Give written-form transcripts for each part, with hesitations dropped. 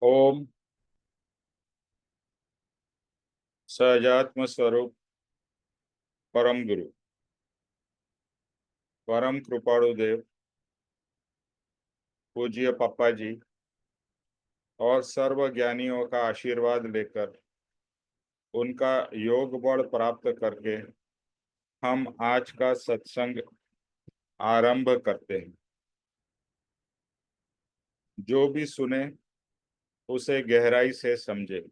ओम सहजात्म स्वरूप परम गुरु परम कृपाणु देव पूज्य पप्पा जी और सर्व ज्ञानियों का आशीर्वाद लेकर उनका योग बल प्राप्त करके हम आज का सत्संग आरंभ करते हैं। जो भी सुने उसे गहराई से समझे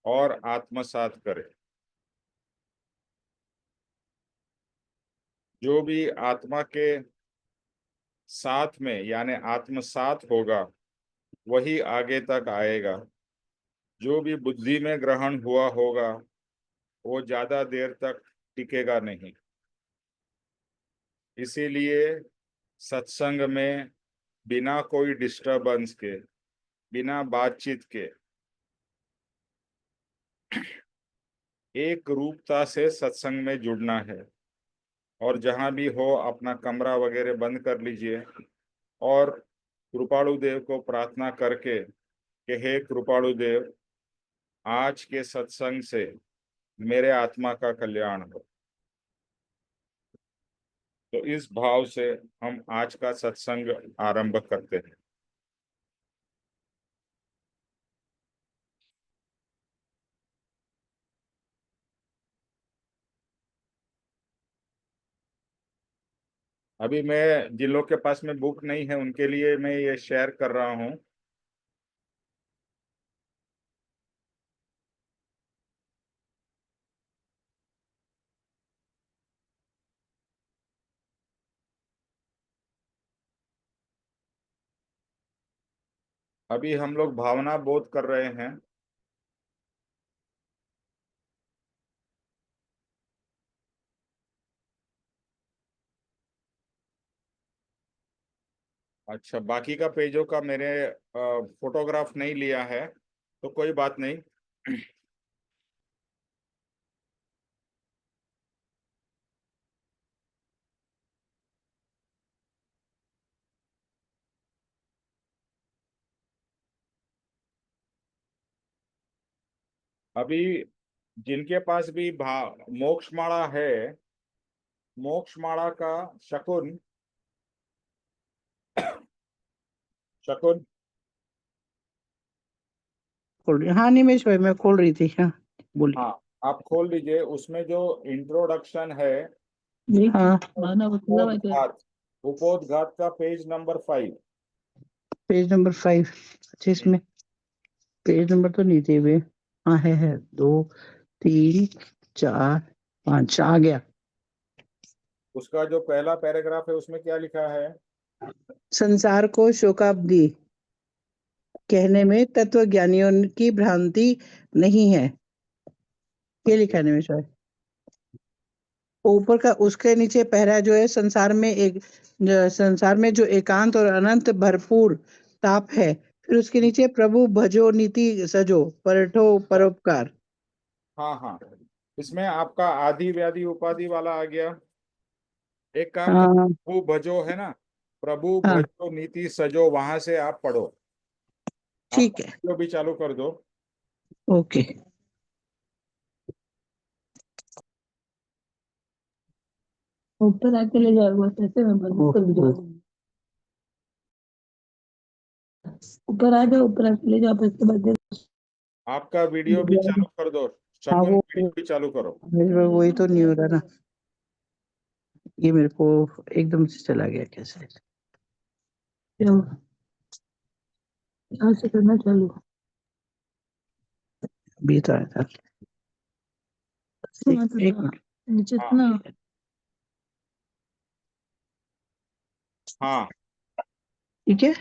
और आत्मसात करे। जो भी आत्मा के साथ में यानी आत्मसात होगा वही आगे तक आएगा। जो भी बुद्धि में ग्रहण हुआ होगा वो ज्यादा देर तक टिकेगा नहीं। इसीलिए सत्संग में बिना कोई डिस्टरबेंस के, बिना बातचीत के एक रूपता से सत्संग में जुड़ना है। और जहां भी हो अपना कमरा वगैरह बंद कर लीजिए और कृपाणु देव को प्रार्थना करके कि हे कृपाणु देव, आज के सत्संग से मेरे आत्मा का कल्याण हो। तो इस भाव से हम आज का सत्संग आरंभ करते हैं। अभी मैं जिन लोग के पास में बुक नहीं है उनके लिए मैं ये शेयर कर रहा हूँ। अभी हम लोग भावना बोध कर रहे हैं। अच्छा, बाकी का पेजों का मेरे फोटोग्राफ नहीं लिया है तो कोई बात नहीं। अभी जिनके पास भी मोक्ष माला है, मोक्ष माला का शकुन शकुन खोल रही। हाँ निमेश भाई, मैं खोल रही थी। हाँ बोलिए। हाँ, आप खोल लीजिए। उसमें जो इंट्रोडक्शन है, हाँ उपोद्घात उपोद्घात का पेज नंबर 5। Page number 5। अच्छा, इसमें पेज नंबर तो नहीं थे वे। हाँ है 2 3 4 5 आ गया। उसका जो पहला पैराग्राफ है उसमें क्या लिखा है? संसार को शोकाब्दी कहने में तत्व ज्ञानियों की भ्रांति नहीं है। ये लिखा है निमेश भाई। ऊपर का उसके नीचे पहला जो है, संसार में जो एकांत और अनंत भरपूर ताप है। फिर उसके नीचे प्रभु भजो नीति सजो परठो परोपकार। हाँ हाँ, इसमें आपका आदि व्याधि उपाधि वाला आ गया। एक काम करो, हाँ प्रभु भजो है ना, प्रभु हाँ भजो नीति सजो, वहां से आप पढ़ो। आप ठीक है। जो भी चालू कर दो। ओके। ऊपर आके ले जाओ, ऐसे में बंद कर दो। ऊपर आ जाओ, ऊपर आके ले जाओ, फिर इसके बाद आपका वीडियो भी चालू कर दो। हाँ शकुन, वो वीडियो भी चालू करो। वही तो नहीं हो रहा ना। ये मेरे को एकदम से चला गया कैसे। यहाँ से करना चालू। अभी तो आया था। एक मिनट नीचे हाँ ना। हाँ ठीक है।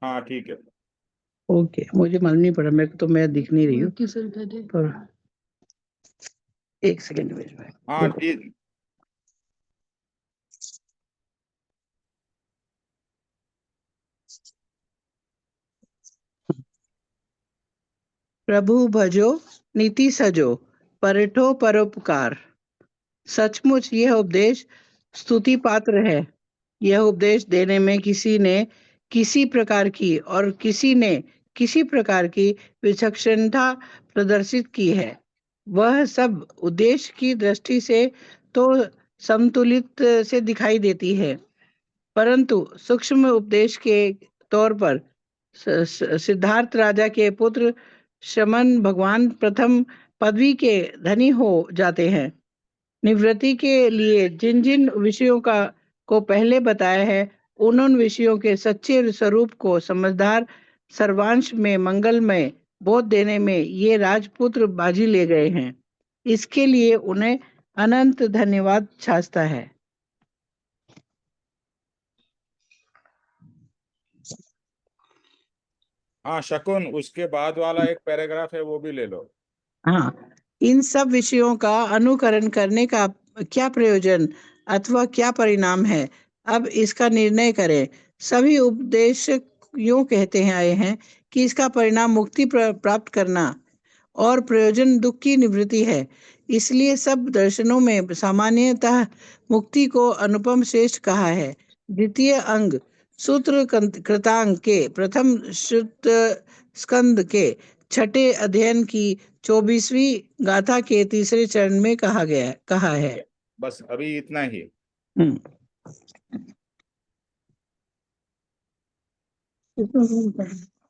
हाँ, ठीक है। ओके, मुझे मालूम नहीं पड़ा, मेरे को तो मैं दिख नहीं रही हूँ पर एक सेकंड में हाँ रुको। ठीक। प्रभु भजो नीति सजो परठो परोपकार। सचमुच यह उपदेश स्तुति पात्र है। यह उपदेश देने में किसी ने किसी प्रकार की और किसी ने किसी प्रकार की विचक्षणता प्रदर्शित की है। वह सब उद्देश्य की दृष्टि से तो समतुलित से दिखाई देती है, परंतु सूक्ष्म उपदेश के तौर पर सिद्धार्थ राजा के पुत्र शमन भगवान प्रथम पदवी के धनी हो जाते हैं। निवृत्ति के लिए जिन जिन विषयों का को पहले बताया है, उन विषयों के सच्चे स्वरूप को समझदार सर्वांश में मंगलमय बोध देने में ये राजपुत्र बाजी ले गए हैं। इसके लिए उन्हें अनंत धन्यवाद शास्ता है। हाँ शकुन, उसके बाद वाला एक पैराग्राफ है, वो भी ले लो। हाँ, इन सब विषयों का अनुकरण करने का क्या प्रयोजन अथवा क्या परिणाम है, अब इसका निर्णय करें। सभी उपदेश यूं कहते हैं आए हैं कि इसका परिणाम मुक्ति प्राप्त करना और प्रयोजन दुख की निवृत्ति है। इसलिए सब दर्शनों में सामान्यतः मुक्ति को अनुपम श्रेष्ठ कहा है। द्वितीय अंग सूत्र कृतांग के प्रथम शुद्ध स्कंद के छठे अध्ययन की 24वीं गाथा के तीसरे चरण में कहा है। बस अभी इतना ही। हम्म।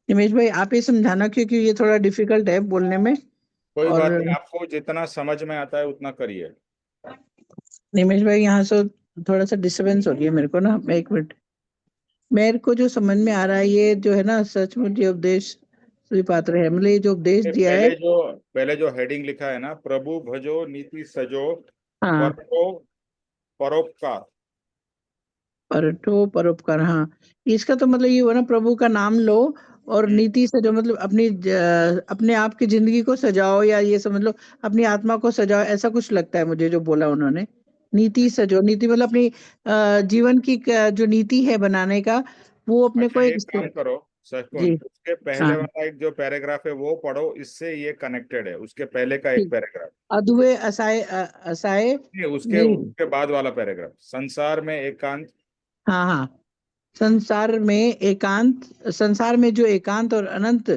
निमेश भाई आप ही समझाना, क्योंकि ये थोड़ा डिफिकल्ट है बोलने में। कोई और बात नहीं, आपको जितना समझ में आता है उतना करिए। निमेश भाई यहाँ से थोड़ा सा डिस्टरबेंस हो रही है मेरे को ना, एक मिनट। मेरे को जो समझ में आ रहा है, ये जो है ना सचमुच ये उपदेश पात्र है, मतलब ये जो उपदेश दिया है। पहले जो हेडिंग लिखा है ना, प्रभु भजो नीति सजो हाँ, परतो परोपकार। परोपकार, हाँ। इसका तो मतलब ये हुआ ना, प्रभु का नाम लो और नीति से जो मतलब अपने आप की जिंदगी को सजाओ, या ये समझ लो अपनी आत्मा को सजाओ, ऐसा कुछ लगता है मुझे जो बोला उन्होंने। नीति सजो, नीति मतलब अपनी जीवन की जो नीति है बनाने का, वो अपने को अच्छा एक। एक काम करो शकुन, जी। उसके पहले हाँ, वाला एक जो पैराग्राफ है वो पढ़ो, इससे ये कनेक्टेड है, उसके पहले का एक ठीक। पैराग्राफ। अधुए असाए असाए नहीं, उसके नहीं। उसके बाद वाला पैराग्राफ, संसार में एकांत। हाँ, हाँ। संसार में जो एकांत और अनंत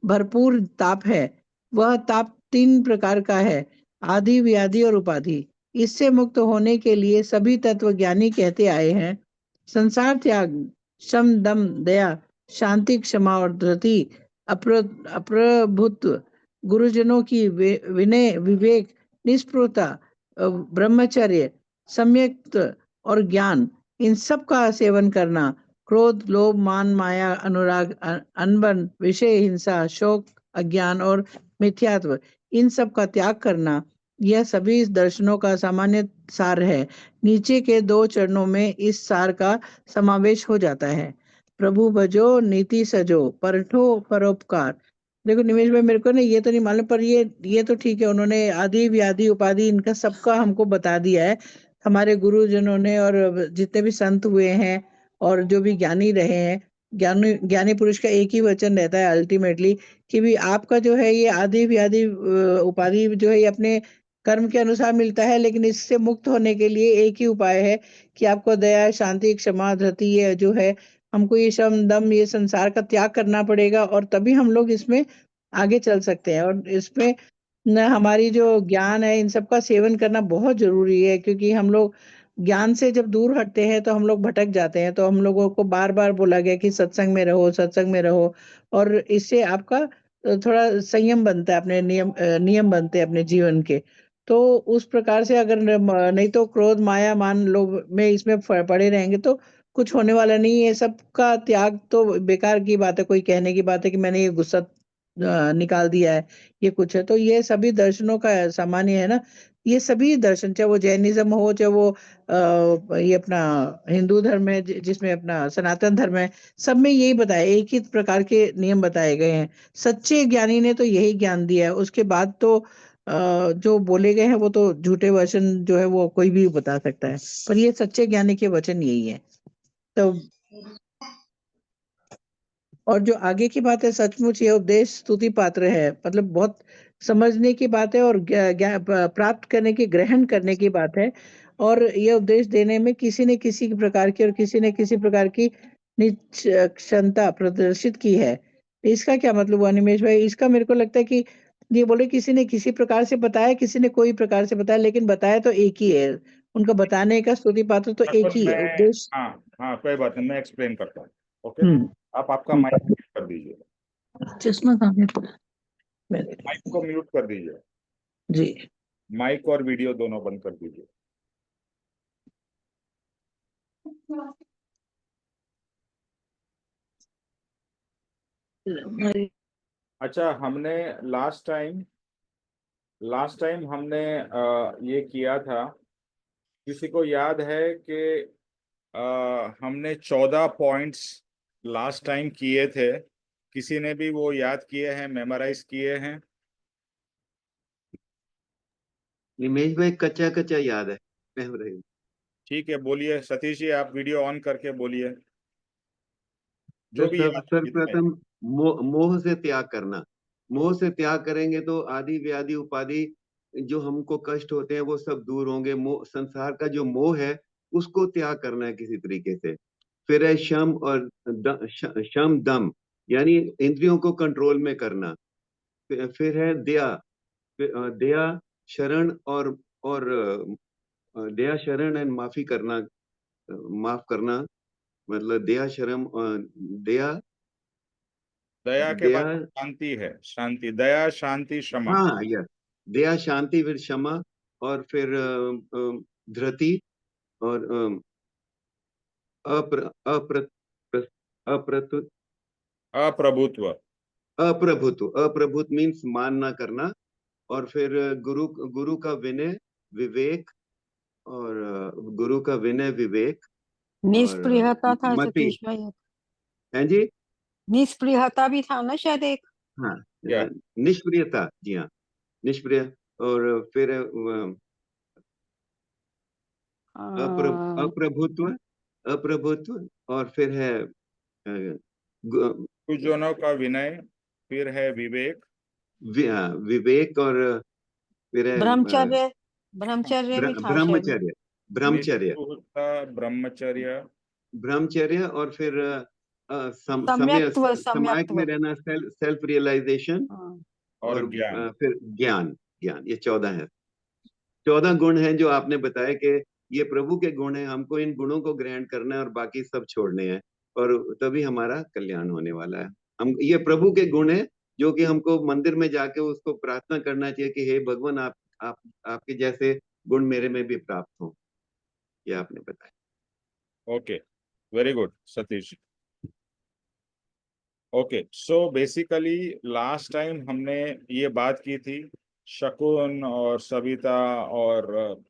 भरपूर ताप है, वह ताप 3 प्रकार का है, आदि व्याधि और उपाधि। इससे मुक्त होने के लिए सभी तत्वज्ञानी कहते आए हैं, संसार त्याग, शम दम दया, शांति क्षमा और धृति, अप्रभुत्व, गुरुजनों की विनय विवेक, निष्पृहता, ब्रह्मचर्य, सम्यक्त और ज्ञान, इन सब का सेवन करना, क्रोध लोभ मान माया अनुराग अनबन विषय हिंसा शोक अज्ञान और मिथ्यात्व, इन सब का त्याग करना, यह सभी इस दर्शनों का सामान्य सार है। नीचे के 2 चरणों में इस सार का समावेश हो जाता है। प्रभु भजो नीति सजो परठो परोपकार। देखो निमेश भाई, मेरे को ना ये तो नहीं मालूम, पर ये तो ठीक है, उन्होंने आदि व्याधि उपाधि इनका सबका हमको बता दिया है हमारे गुरुजनों ने, और जितने भी संत हुए हैं और जो भी ज्ञानी रहे हैं। ज्ञानी ज्ञानी पुरुष का एक ही वचन रहता है अल्टीमेटली, कि भी आपका जो है ये आदि व्याधि उपाधि जो है ये अपने कर्म के अनुसार मिलता है, लेकिन इससे मुक्त होने के लिए एक ही उपाय है कि आपको दया शांति क्षमा धृति ये जो है, हमको ये शम दम ये संसार का त्याग करना पड़ेगा, और तभी हम लोग इसमें आगे चल सकते हैं। और इसमें न हमारी जो ज्ञान है इन सब का सेवन करना बहुत जरूरी है, क्योंकि हम लोग ज्ञान से जब दूर हटते हैं तो हम लोग भटक जाते हैं। तो हम लोगों को बार बार बोला गया कि सत्संग में रहो, सत्संग में रहो, और इससे आपका थोड़ा संयम बनता है, अपने नियम बनते हैं अपने जीवन के। तो उस प्रकार से अगर नहीं तो क्रोध माया मान लोभ में इसमें पड़े रहेंगे तो कुछ होने वाला नहीं है। सबका त्याग तो बेकार की बात है, कोई कहने की बात है कि मैंने ये गुस्सा निकाल दिया है, ये कुछ है। तो ये सभी दर्शनों का सामान्य है ना, ये सभी दर्शन, चाहे वो जैनिज्म हो, चाहे वो ये अपना हिंदू धर्म है, जिसमें अपना सनातन धर्म है, सब में यही बताया, एक ही प्रकार के नियम बताए गए हैं। सच्चे ज्ञानी ने तो यही ज्ञान दिया है, उसके बाद तो जो बोले गए हैं वो तो झूठे वचन जो है वो कोई भी बता सकता है, पर ये सच्चे ज्ञानी के वचन यही है। तो और जो आगे की बात है, सचमुच ये उपदेश स्तुति पात्र है, मतलब बहुत समझने की बात है, और प्राप्त करने की ग्रहण करने की बात है। और ये उपदेश देने में किसी ने किसी प्रकार की और किसी ने किसी प्रकार की निष्ठा प्रदर्शित की है। इसका क्या मतलब हुआ निमेश भाई? इसका मेरे को लगता है कि ये बोले किसी ने किसी प्रकार से बताया, किसी ने कोई प्रकार से बताया, लेकिन बताया तो एक ही है। उनका बताने का स्तुति पात्र तो एक सपोज ही मैं, है उद्देश्य। हाँ हाँ कोई बात नहीं, मैं एक्सप्लेन करता हूँ। ओके, हम्म आप आपका हम्म। माइक म्यूट कर दीजिए। चश्मा कहाँ है मेरे? माइक को म्यूट कर दीजिए। जी। माइक और वीडियो दोनों बंद कर दीजिए। अच्छा, हमने लास्ट टाइम हमने ये किया था। किसी को याद है कि हमने 14 पॉइंट्स लास्ट टाइम किए थे? किसी ने भी वो याद किए हैं, मेमोराइज किए हैं? निमेश भाई कच्चा कच्चा याद है मेमोरी। ठीक है, बोलिए सतीश जी, आप वीडियो ऑन करके बोलिए तो जो भी सब याद है जितना। सर्वप्रथम मोह से त्याग करना। मोह से त्याग करेंगे तो आदि व्याधि उपाधि जो हमको कष्ट होते हैं वो सब दूर होंगे। मोह, संसार का जो मोह है उसको त्याग करना है किसी तरीके से। फिर है शम और शम दम, यानी इंद्रियों को कंट्रोल में करना। फिर है दया। दया, शरण और दया शरण एंड माफी करना, माफ करना। मतलब दया शरण, दया दया के बाद दया, शांति है, शांति, दया शांति क्षमा। हाँ यस, दया शांति फिर क्षमा और फिर धृति और अप्र अप्र अप्रतु अप्रभुत्व। अप्रभुत्व। अप्रभुत्व मीन्स मान ना करना। और फिर गुरु गुरु का विनय विवेक, और गुरु का विनय विवेक और निष्प्रियता था मति। सतीश भाई। हैं जी? निष्प्रियता भी था ना शायद एक। हाँ, क्या? निष्प्रियता, जी हाँ, निष्प्रिय। और फिर अ, अप्रभुत्व, अप्रभुत्व। और फिर है कुजनों का विनय, फिर है विवेक। विवेक। और फिर है ब्रह्मचर्य। ब्रह्मचर्य भी था शायद। ब्रह्मचर्य। ब्रह्मचर्य, निष्ठुरता, ब्रह्मचर्य। ब्रह्मचर्य। और फिर समय सम्यक्त्व समायक सम्यक्त्व। में रहना, सेल्फ रियलाइजेशन। हाँ। और और ज्ञान। फिर ज्ञान। ज्ञान, ये 14 है। 14 गुण हैं जो आपने बताया कि ये प्रभु के गुण हैं, हमको इन गुणों को ग्रहण करना है और बाकी सब छोड़ने हैं, और तभी हमारा कल्याण होने वाला है। हम, ये प्रभु के गुण हैं जो कि हमको मंदिर में जाके उसको प्रार्थना करना चाहिए कि हे भगवान, आप आपके जैसे गुण मेरे में भी प्राप्त हो। ये आपने बताया। Okay, very good Satish. Okay, so basically last time हमने ये बात की थी, शकुन और सविता और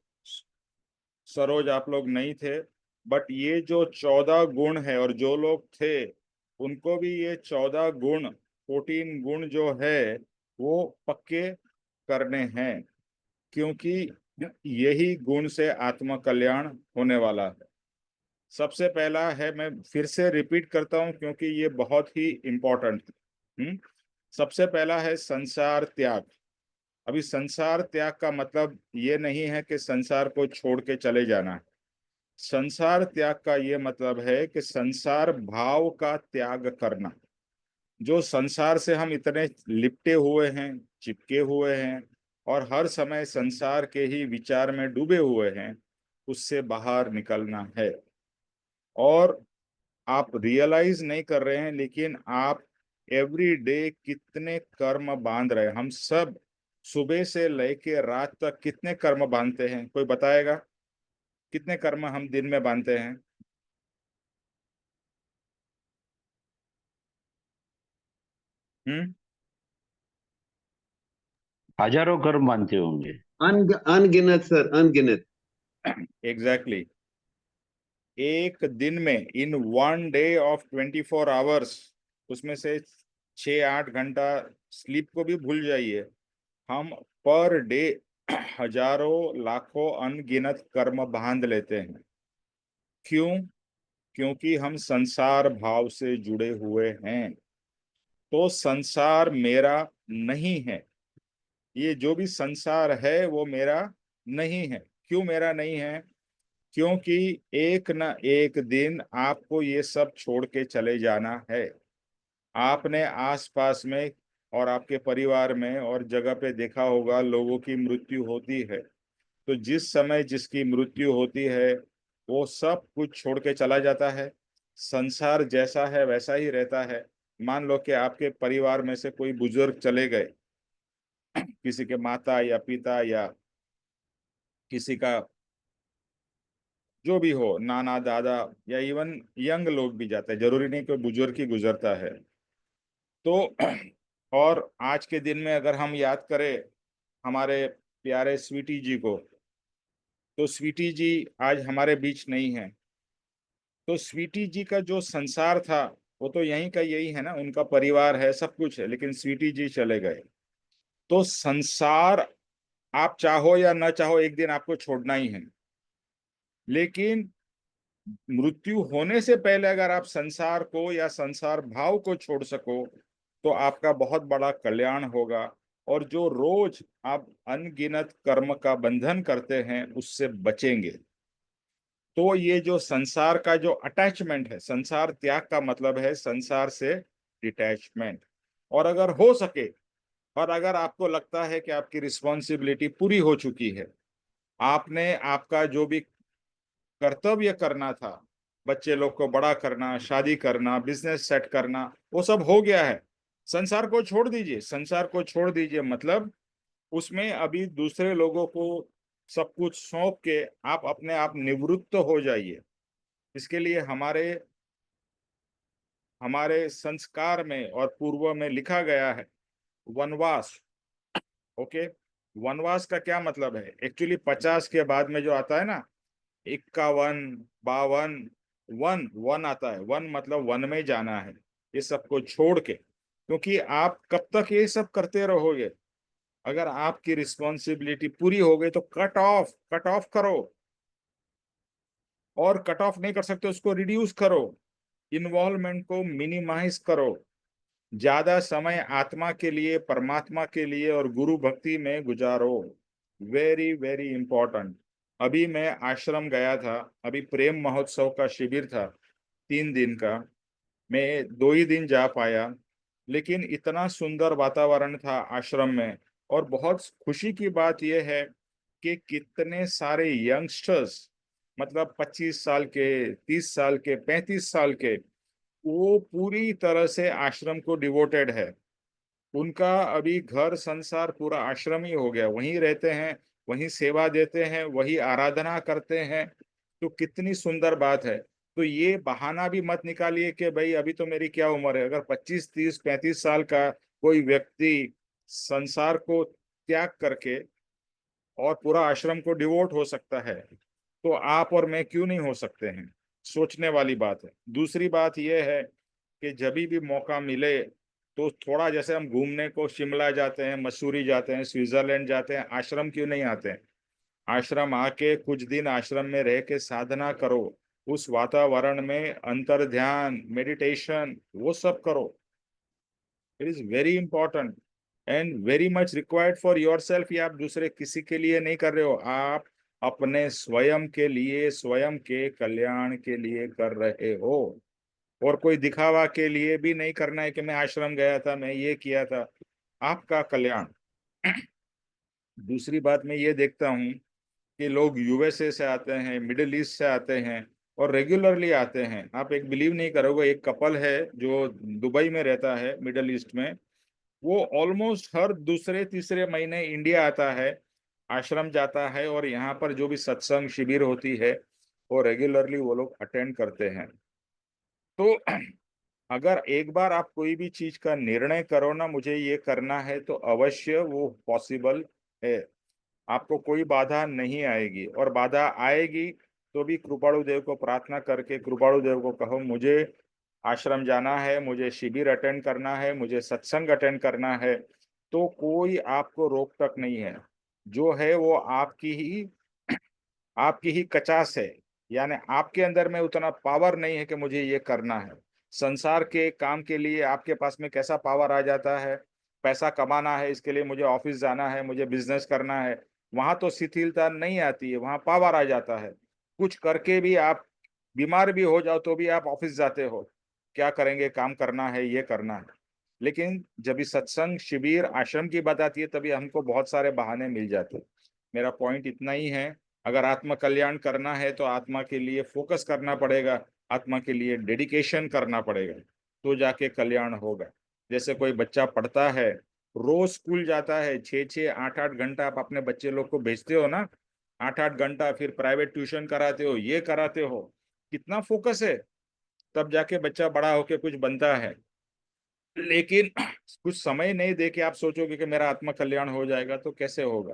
सरोज, आप लोग नहीं थे, बट ये जो 14 गुण है, और जो लोग थे उनको भी ये 14 गुण, 14 गुण जो है वो पक्के करने हैं, क्योंकि यही गुण से आत्म कल्याण होने वाला है। सबसे पहला है, मैं फिर से रिपीट करता हूं क्योंकि ये बहुत ही इंपॉर्टेंट है। सबसे पहला है संसार त्याग। अभी संसार त्याग का मतलब ये नहीं है कि संसार को छोड़ के चले जाना है। संसार त्याग का ये मतलब है कि संसार भाव का त्याग करना। जो संसार से हम इतने लिपटे हुए हैं, चिपके हुए हैं, और हर समय संसार के ही विचार में डूबे हुए हैं, उससे बाहर निकलना है। और आप रियलाइज नहीं कर रहे हैं, लेकिन आप एवरी डे कितने कर्म बांध रहे हैं। हम सब सुबह से लेके रात तक कितने कर्म बांधते हैं? कोई बताएगा कितने कर्म हम दिन में बांधते हैं? हम्म। हजारों कर्म मानते होंगे। अनगिनत सर, अनगिनत। Exactly exactly. एक दिन में, इन 1 डे ऑफ 24 आवर्स, उसमें से 6-8 घंटा स्लीप को भी भूल जाइए, हम पर डे हजारों लाखों अनगिनत कर्म बांध लेते हैं। क्यों? क्योंकि हम संसार भाव से जुड़े हुए हैं। तो संसार मेरा नहीं है। ये जो भी संसार है वो मेरा नहीं है। क्यों मेरा नहीं है? क्योंकि एक न एक दिन आपको ये सब छोड़ के चले जाना है। आपने आसपास में और आपके परिवार में और जगह पे देखा होगा लोगों की मृत्यु होती है, तो जिस समय जिसकी मृत्यु होती है वो सब कुछ छोड़ के चला जाता है। संसार जैसा है वैसा ही रहता है। मान लो कि आपके परिवार में से कोई बुजुर्ग चले गए, किसी के माता या पिता या किसी का जो भी हो, नाना दादा या इवन यंग लोग भी जाते हैं, जरूरी नहीं कि बुजुर्ग ही गुजरता है। तो और आज के दिन में अगर हम याद करें हमारे प्यारे स्वीटी जी को, तो स्वीटी जी आज हमारे बीच नहीं है। तो स्वीटी जी का जो संसार था वो तो यहीं का यही है ना, उनका परिवार है, सब कुछ है, लेकिन स्वीटी जी चले गए। तो संसार आप चाहो या न चाहो एक दिन आपको छोड़ना ही है, लेकिन मृत्यु होने से पहले अगर आप संसार को या संसार भाव को छोड़ सको तो आपका बहुत बड़ा कल्याण होगा। और जो रोज आप अनगिनत कर्म का बंधन करते हैं उससे बचेंगे। तो ये जो संसार का जो अटैचमेंट है, संसार त्याग का मतलब है संसार से डिटैचमेंट। और अगर हो सके और अगर आपको लगता है कि आपकी रिस्पॉन्सिबिलिटी पूरी हो चुकी है, आपने आपका जो भी कर्तव्य करना था, बच्चे लोग को बड़ा करना, शादी करना, बिजनेस सेट करना, वो सब हो गया है। संसार को छोड़ दीजिए, संसार को छोड़ दीजिए मतलब उसमें अभी दूसरे लोगों को सब कुछ सौंप के आप अपने आप निवृत्त हो जाइए। इसके लिए हमारे हमारे संस्कार में और पूर्व में लिखा गया है वनवास। ओके, वनवास का क्या मतलब है? एक्चुअली 50 के बाद में जो आता है ना, 51, 52, वन वन आता है। वन मतलब वन में जाना है, ये सबको छोड़ के। क्योंकि आप कब तक ये सब करते रहोगे? अगर आपकी रिस्पॉन्सिबिलिटी पूरी हो गई तो कट ऑफ करो। और कट ऑफ नहीं कर सकते उसको रिड्यूस करो, इन्वॉल्वमेंट को मिनिमाइज करो। ज्यादा समय आत्मा के लिए, परमात्मा के लिए और गुरु भक्ति में गुजारो। Very very important. अभी मैं आश्रम गया था, अभी प्रेम महोत्सव का शिविर था 3 दिन का। मैं 2 ही दिन जा पाया, लेकिन इतना सुंदर वातावरण था आश्रम में। और बहुत खुशी की बात यह है कि कितने सारे यंगस्टर्स, मतलब 25 साल के, 30 साल के, 35 साल के, वो पूरी तरह से आश्रम को डिवोटेड है। उनका अभी घर संसार पूरा आश्रम ही हो गया, वहीं रहते हैं, वहीं सेवा देते हैं, वही आराधना करते हैं। तो कितनी सुंदर बात है। तो ये बहाना भी मत निकालिए कि भाई अभी तो मेरी क्या उम्र है। अगर 25, 30, 35 साल का कोई व्यक्ति संसार को त्याग करके और पूरा आश्रम को डिवोट हो सकता है, तो आप और मैं क्यों नहीं हो सकते हैं? सोचने वाली बात है। दूसरी बात यह है कि जब भी मौका मिले तो थोड़ा, जैसे हम घूमने को शिमला जाते हैं, मसूरी जाते हैं, स्विट्जरलैंड जाते हैं, आश्रम क्यों नहीं आते हैं? आश्रम आके कुछ दिन आश्रम में रह के साधना करो, उस वातावरण में अंतर ध्यान, मेडिटेशन, वो सब करो। It is very important and very much required for your self. ये आप दूसरे किसी के लिए नहीं कर रहे हो, आप अपने स्वयं के लिए, स्वयं के कल्याण के लिए कर रहे हो। और कोई दिखावा के लिए भी नहीं करना है कि मैं आश्रम गया था, मैं ये किया था। आपका कल्याण। दूसरी बात मैं ये देखता हूँ कि लोग यूएसए से आते हैं, मिडिल ईस्ट से आते हैं और रेगुलरली आते हैं। आप एक बिलीव नहीं करोगे, एक कपल है जो दुबई में रहता है, मिडिल ईस्ट में। वो ऑलमोस्ट हर दूसरे तीसरे महीने इंडिया आता है, आश्रम जाता है, और यहाँ पर जो भी सत्संग शिविर होती है वो रेगुलरली वो लोग अटेंड करते हैं। तो अगर एक बार आप कोई भी चीज का निर्णय करो ना, मुझे ये करना है, तो अवश्य वो पॉसिबल है। आपको कोई बाधा नहीं आएगी, और बाधा आएगी तो भी कृपाणु देव को प्रार्थना करके कृपाणु देव को कहो मुझे आश्रम जाना है, मुझे शिविर अटेंड करना है, मुझे सत्संग अटेंड करना है। तो कोई आपको रोक टक नहीं है। जो है वो आपकी ही कचास है। यानी आपके अंदर में उतना पावर नहीं है कि मुझे ये करना है। संसार के काम के लिए आपके पास में कैसा पावर आ जाता है? पैसा कमाना है, इसके लिए मुझे ऑफिस जाना है, मुझे बिजनेस करना है। वहां तो शिथिलता नहीं आती है, वहां पावर आ जाता है। कुछ करके भी आप बीमार भी हो जाओ तो भी आप ऑफिस जाते हो। क्या करेंगे, काम करना है, ये करना है। लेकिन जब भी सत्संग, शिविर, आश्रम की बात आती है तभी हमको बहुत सारे बहाने मिल जाते हैं। मेरा पॉइंट इतना ही है, अगर आत्म कल्याण करना है तो आत्मा के लिए फोकस करना पड़ेगा, आत्मा के लिए डेडिकेशन करना पड़ेगा, तो जाके कल्याण होगा। जैसे कोई बच्चा पढ़ता है, रोज स्कूल जाता है, 6-6, 8-8 घंटा आप अपने बच्चे लोग को भेजते हो ना, 8-8 घंटा, फिर प्राइवेट ट्यूशन कराते हो, ये कराते हो, कितना फोकस है, तब जाके बच्चा बड़ा होके कुछ बनता है। लेकिन कुछ समय नहीं दे के आप सोचोगे कि मेरा आत्म कल्याण हो जाएगा, तो कैसे होगा।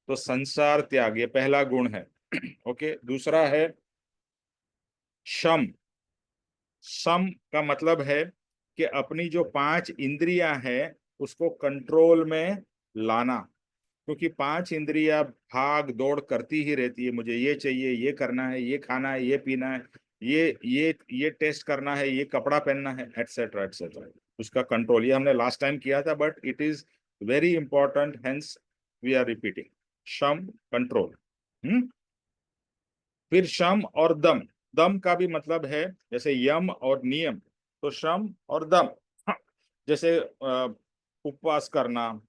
तो संसार त्याग, ये पहला गुण है। ओके, दूसरा है शम। सम का मतलब है कि अपनी जो 5 इंद्रियां हैं उसको कंट्रोल में लाना, क्योंकि 5 इंद्रियां भाग दौड़ करती ही रहती है। मुझे ये चाहिए, ये करना है, ये खाना है, ये पीना है, ये टेस्ट करना है, ये कपड़ा पहनना है, एटसेट्रा एटसेट्रा। उसका कंट्रोल, ये हमने लास्ट टाइम किया था, but it is very important, hence we are repeating. शम, कंट्रोल। फिर शम और दम। दम का भी मतलब है जैसे यम और नियम, तो शम और दम। जैसे उपवास करना,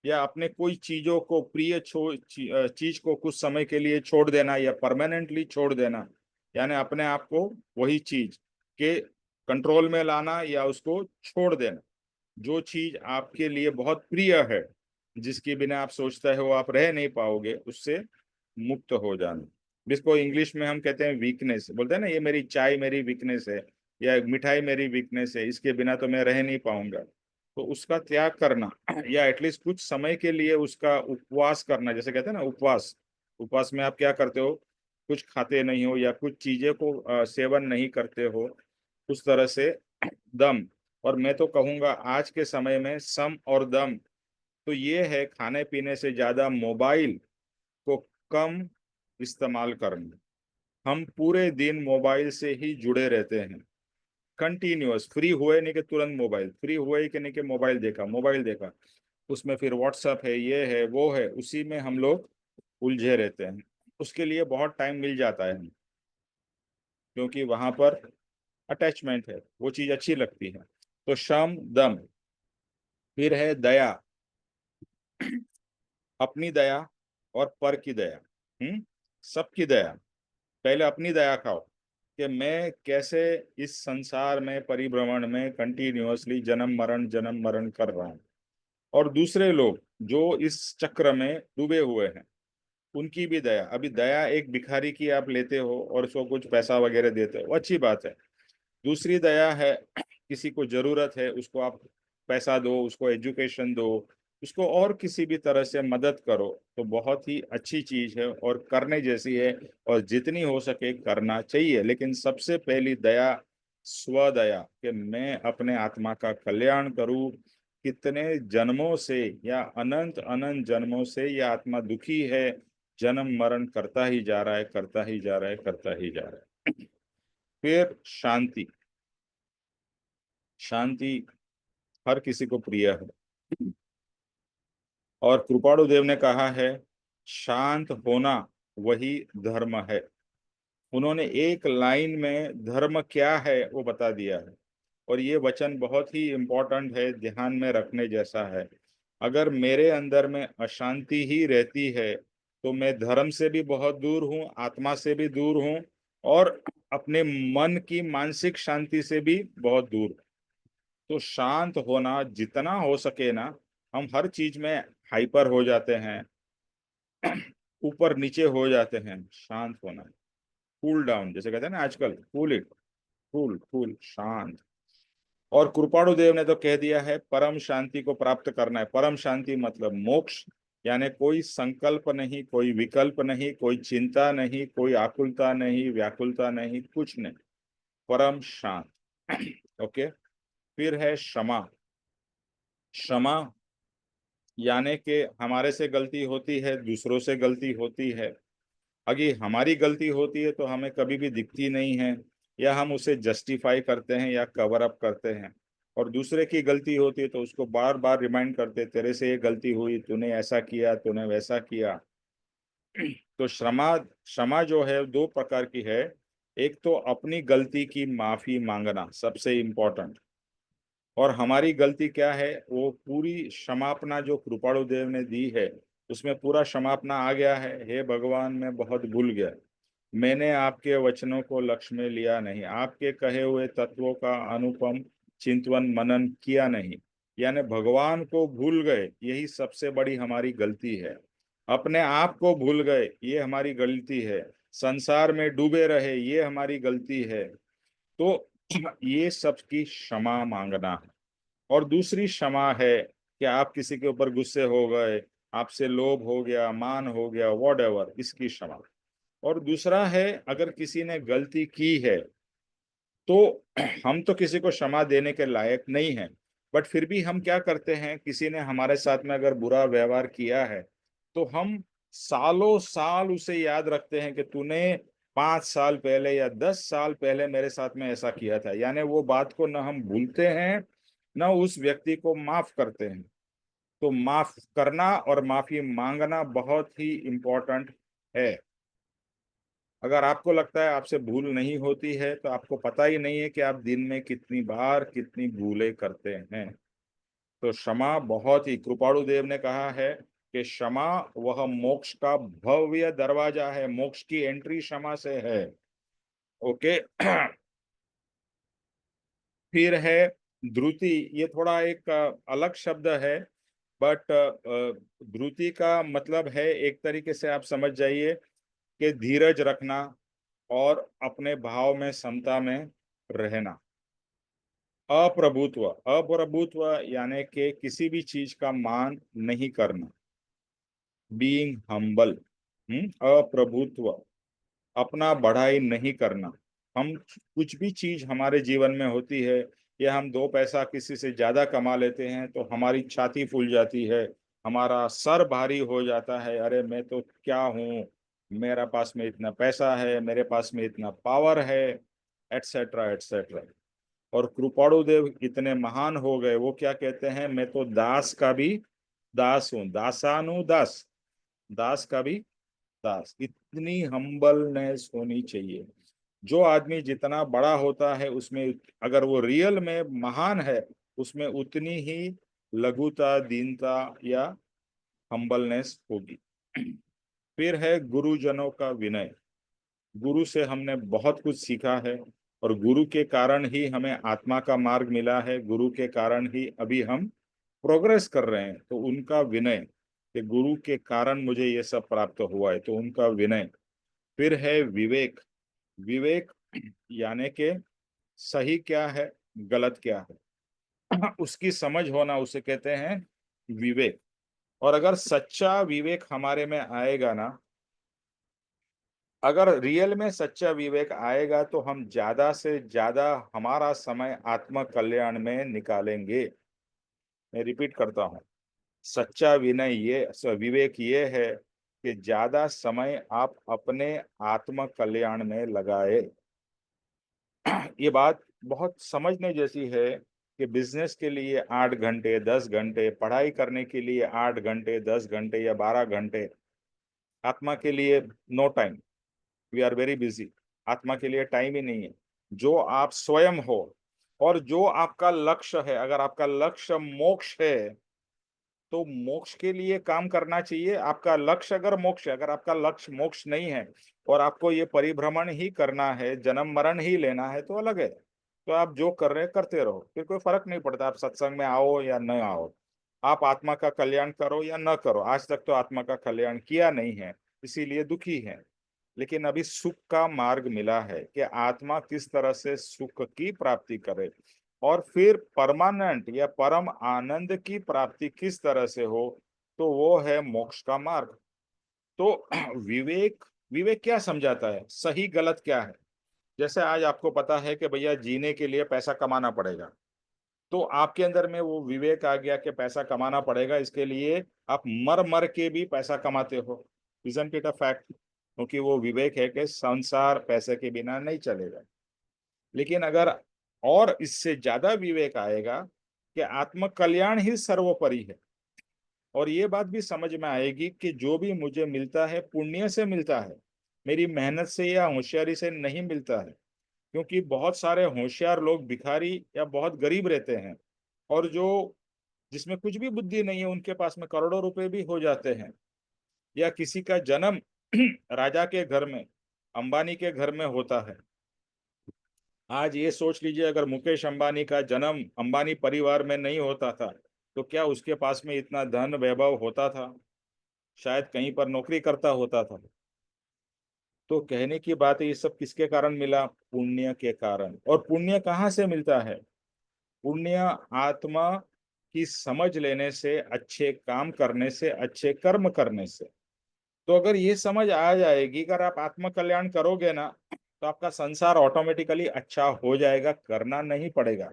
या अपने कोई चीजों को, प्रिय चीज को कुछ समय के लिए छोड़ देना या परमानेंटली छोड़ देना, यानी अपने आप को वही चीज के कंट्रोल में लाना या उसको छोड़ देना। जो चीज आपके लिए बहुत प्रिय है, जिसके बिना आप सोचते हो आप रह नहीं पाओगे, उससे मुक्त हो जाना, जिसको इंग्लिश में हम कहते हैं वीकनेस। बोलते हैं ना, ये मेरी चाय मेरी वीकनेस है, या मिठाई मेरी वीकनेस है, इसके बिना तो मैं रह नहीं पाऊंगा। तो उसका त्याग करना, या एटलीस्ट कुछ समय के लिए उसका उपवास करना। जैसे कहते हैं ना उपवास, उपवास में आप क्या करते हो, कुछ खाते नहीं हो या कुछ चीजें को सेवन नहीं करते हो, उस तरह से दम। और मैं तो कहूंगा आज के समय में सम और दम तो ये है, खाने पीने से ज्यादा मोबाइल को कम इस्तेमाल करना। हम पूरे दिन मोबाइल से ही जुड़े रहते हैं, कंटिन्यूअस। फ्री हुए नहीं कि तुरंत मोबाइल, फ्री हुए ही कि नहीं कि मोबाइल देखा, मोबाइल देखा, उसमें फिर व्हाट्सएप है, ये है, वो है, उसी में हम लोग उलझे रहते हैं। उसके लिए बहुत टाइम मिल जाता है, क्योंकि वहां पर अटैचमेंट है, वो चीज अच्छी लगती है। तो शम, दम। फिर है दया, अपनी दया और पर की दया। सबकी दया। पहले अपनी दया खाओ कि मैं कैसे इस संसार में, परिभ्रमण में कंटिन्यूअसली जन्म मरण कर रहा हूँ, और दूसरे लोग जो इस चक्र में डूबे हुए हैं उनकी भी दया। अभी दया एक भिखारी की आप लेते हो और उसको कुछ पैसा वगैरह देते हो, अच्छी बात है। दूसरी दया है, किसी को जरूरत है उसको आप पैसा दो, उसको एजुकेशन दो, उसको और किसी भी तरह से मदद करो, तो बहुत ही अच्छी चीज है और करने जैसी है, और जितनी हो सके करना चाहिए। लेकिन सबसे पहली दया स्वदया, कि मैं अपने आत्मा का कल्याण करूं। कितने जन्मों से या अनंत अनंत जन्मों से यह आत्मा दुखी है, जन्म मरण करता ही जा रहा है, करता ही जा रहा है, करता ही जा रहा है। फिर शांति। शांति हर किसी को प्रिय है, और कृपाणु देव ने कहा है शांत होना वही धर्म है। उन्होंने एक लाइन में धर्म क्या है वो बता दिया है, और ये वचन बहुत ही इम्पोर्टेंट है, ध्यान में रखने जैसा है। अगर मेरे अंदर में अशांति ही रहती है तो मैं धर्म से भी बहुत दूर हूँ, आत्मा से भी दूर हूँ, और अपने मन की मानसिक शांति से भी बहुत दूर। तो शांत होना जितना हो सके ना, हम हर चीज में हाइपर हो जाते हैं, ऊपर नीचे हो जाते हैं। शांत होना, कूल डाउन, जैसे कहते हैं ना आजकल, कूल इट, कूल कूल, शांत। और कृपाणु देव ने तो कह दिया है परम शांति को प्राप्त करना है। परम शांति मतलब मोक्ष, यानी कोई संकल्प नहीं, कोई विकल्प नहीं, कोई चिंता नहीं, कोई आकुलता नहीं, व्याकुलता नहीं, कुछ नहीं, परम शांत। ओके। फिर है क्षमा। क्षमा यानी कि हमारे से गलती होती है, दूसरों से गलती होती है। अगर हमारी गलती होती है तो हमें कभी भी दिखती नहीं है, या हम उसे जस्टिफाई करते हैं या कवर अप करते हैं। और दूसरे की गलती होती है तो उसको बार बार रिमाइंड करते, तेरे से ये गलती हुई, तूने ऐसा किया, तूने वैसा किया। तो क्षमा, क्षमा जो है दो प्रकार की है। एक तो अपनी गलती की माफी मांगना सबसे इम्पोर्टेंट। और हमारी गलती क्या है, वो पूरी क्षमापना जो कृपाणु देव ने दी है उसमें पूरा क्षमापना आ गया है। हे भगवान, मैं बहुत भूल गया, मैंने आपके वचनों को लक्ष्य में लिया नहीं, आपके कहे हुए तत्वों का अनुपम चिंतन मनन किया नहीं, यानी भगवान को भूल गए, यही सबसे बड़ी हमारी गलती है। अपने आप को भूल गए, ये हमारी गलती है। संसार में डूबे रहे, ये हमारी गलती है। तो ये सबकी क्षमा मांगना है। और दूसरी क्षमा है कि आप किसी के ऊपर गुस्से हो गए, आपसे लोभ हो गया, मान हो गया, वॉट, इसकी क्षमा। और दूसरा है, अगर किसी ने गलती की है तो हम तो किसी को क्षमा देने के लायक नहीं है, बट फिर भी हम क्या करते हैं, किसी ने हमारे साथ में अगर बुरा व्यवहार किया है तो हम सालों साल उसे याद रखते हैं कि तूने 5 साल पहले या 10 साल पहले मेरे साथ में ऐसा किया था। यानी वो बात को न हम भूलते हैं, न उस व्यक्ति को माफ करते हैं। तो माफ करना और माफी मांगना बहुत ही इम्पोर्टेंट है। अगर आपको लगता है आपसे भूल नहीं होती है तो आपको पता ही नहीं है कि आप दिन में कितनी बार कितनी भूलें करते हैं। तो क्षमा बहुत ही, कृपाणु देव ने कहा है कि क्षमा वह मोक्ष का भव्य दरवाजा है, मोक्ष की एंट्री क्षमा से है। ओके। फिर है ध्रुति। ये थोड़ा एक अलग शब्द है, बट ध्रुति का मतलब है, एक तरीके से आप समझ जाइए कि धीरज रखना और अपने भाव में समता में रहना। अप्रभुत्व, अप्रभुत्व यानी कि किसी भी चीज का मान नहीं करना, बीइंग हम्बल। अप्रभुत्व, अपना बढ़ाई नहीं करना। हम कुछ भी चीज हमारे जीवन में होती है, या हम 2 पैसा किसी से ज्यादा कमा लेते हैं तो हमारी छाती फूल जाती है, हमारा सर भारी हो जाता है, अरे मैं तो क्या हूँ, मेरा पास में इतना पैसा है, मेरे पास में इतना पावर है, एटसेट्रा एटसेट्रा। और कृपाणु देव इतने महान हो गए, वो क्या कहते हैं, मैं तो दास का भी दास हूँ, दासानु दास, दास का भी दास। इतनी हम्बलनेस होनी चाहिए। जो आदमी जितना बड़ा होता है उसमें, अगर वो रियल में महान है, उसमें उतनी ही लघुता, दीनता या हम्बलनेस होगी। फिर है गुरुजनों का विनय। गुरु से हमने बहुत कुछ सीखा है, और गुरु के कारण ही हमें आत्मा का मार्ग मिला है, गुरु के कारण ही अभी हम प्रोग्रेस कर रहे हैं। तो उनका विनय, कि गुरु के कारण मुझे ये सब प्राप्त हुआ है, तो उनका विनय। फिर है विवेक। विवेक यानी कि सही क्या है, गलत क्या है, उसकी समझ होना, उसे कहते हैं विवेक। और अगर सच्चा विवेक हमारे में आएगा ना, अगर रियल में सच्चा विवेक आएगा तो हम ज्यादा से ज्यादा हमारा समय आत्म कल्याण में निकालेंगे। मैं रिपीट करता हूँ, सच्चा विनय ये विवेक ये है कि ज्यादा समय आप अपने आत्म कल्याण में लगाए। ये बात बहुत समझने जैसी है कि बिजनेस के लिए 8 घंटे 10 घंटे, पढ़ाई करने के लिए 8 घंटे 10 घंटे या 12 घंटे, आत्मा के लिए no time, we are very busy. आत्मा के लिए टाइम ही नहीं है। जो आप स्वयं हो और जो आपका लक्ष्य है, अगर आपका लक्ष्य मोक्ष है तो मोक्ष के लिए काम करना चाहिए। आपका लक्ष्य अगर मोक्ष है, अगर आपका लक्ष्य मोक्ष नहीं है और आपको ये परिभ्रमण ही करना है, जन्म मरण ही लेना है, तो अलग है। तो आप जो कर रहे हैं करते रहो, फिर कोई फर्क नहीं पड़ता आप सत्संग में आओ या न आओ, आप आत्मा का कल्याण करो या न करो। आज तक तो आत्मा का कल्याण किया नहीं है, इसीलिए दुखी है। लेकिन अभी सुख का मार्ग मिला है कि आत्मा किस तरह से सुख की प्राप्ति करे, और फिर परमानेंट या परम आनंद की प्राप्ति किस तरह से हो, तो वो है मोक्ष का मार्ग। तो विवेक, विवेक क्या समझाता है, सही गलत क्या है। जैसे आज आपको पता है कि भैया जीने के लिए पैसा कमाना पड़ेगा, तो आपके अंदर में वो विवेक आ गया कि पैसा कमाना पड़ेगा, इसके लिए आप मर मर के भी पैसा कमाते हो। Isn't it a fact? क्योंकि वो विवेक है कि संसार पैसे के बिना नहीं चलेगा। लेकिन अगर और इससे ज्यादा विवेक आएगा कि आत्म कल्याण ही सर्वोपरि है, और ये बात भी समझ में आएगी कि जो भी मुझे मिलता है पुण्य से मिलता है, मेरी मेहनत से या होशियारी से नहीं मिलता है, क्योंकि बहुत सारे होशियार लोग भिखारी या बहुत गरीब रहते हैं, और जो जिसमें कुछ भी बुद्धि नहीं है उनके पास में करोड़ों रुपए भी हो जाते हैं। या किसी का जन्म राजा के घर में, अंबानी के घर में होता है। आज ये सोच लीजिए, अगर मुकेश अंबानी का जन्म अंबानी परिवार में नहीं होता था तो क्या उसके पास में इतना धन वैभव होता था? शायद कहीं पर नौकरी करता होता था। तो कहने की बात है, ये सब किसके कारण मिला? पुण्य के कारण। और पुण्य कहाँ से मिलता है? पुण्य आत्मा की समझ लेने से, अच्छे काम करने से, अच्छे कर्म करने से। तो अगर ये समझ आ जाएगी, अगर आप आत्म कल्याण करोगे ना, तो आपका संसार ऑटोमेटिकली अच्छा हो जाएगा, करना नहीं पड़ेगा।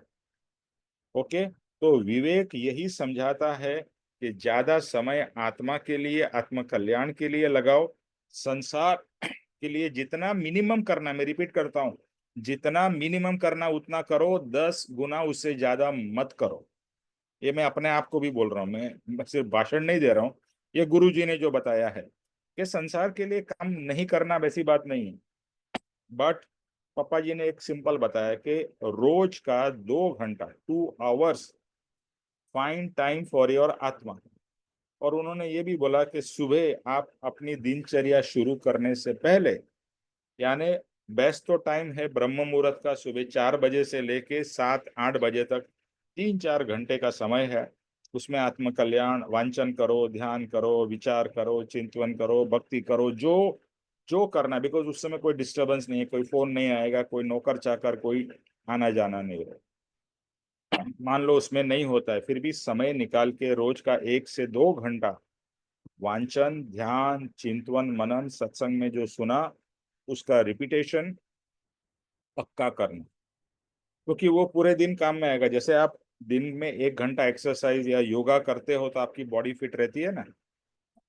ओके, तो विवेक यही समझाता है कि ज्यादा समय आत्मा के लिए, आत्म कल्याण के लिए लगाओ। संसार के लिए जितना मिनिमम करना, मैं रिपीट करता हूं, जितना मिनिमम करना उतना करो, 10 गुना उससे ज्यादा मत करो। ये मैं अपने आप को भी बोल रहा हूँ, मैं सिर्फ भाषण नहीं दे रहा हूँ, ये गुरु जी ने जो बताया है कि संसार के लिए काम नहीं करना वैसी बात नहीं है। बट पापा जी ने एक सिंपल बताया कि रोज का 2 घंटा, 2 hours, find time for your आत्मा। और उन्होंने ये भी बोला कि सुबह आप अपनी दिनचर्या शुरू करने से पहले, यानी बेस्ट तो टाइम है ब्रह्म मुहूर्त का, सुबह 4 बजे से लेके 7-8 बजे तक 3-4 घंटे का समय है। उसमें आत्म कल्याण, वांचन करो, ध्यान करो, विचार करो, चिंतन करो, भक्ति करो, जो जो करना है। बिकॉज उस समय कोई डिस्टरबेंस नहीं है, कोई फोन नहीं आएगा, कोई नौकर चाकर, कोई आना जाना नहीं है। मान लो उसमें नहीं होता है, फिर भी समय निकाल के रोज का 1 से 2 घंटा वांचन, ध्यान, चिंतन, मनन, सत्संग में जो सुना उसका रिपीटेशन पक्का करना, क्योंकि वो पूरे दिन काम में आएगा। जैसे आप दिन में 1 घंटा एक्सरसाइज या योगा करते हो तो आपकी बॉडी फिट रहती है ना।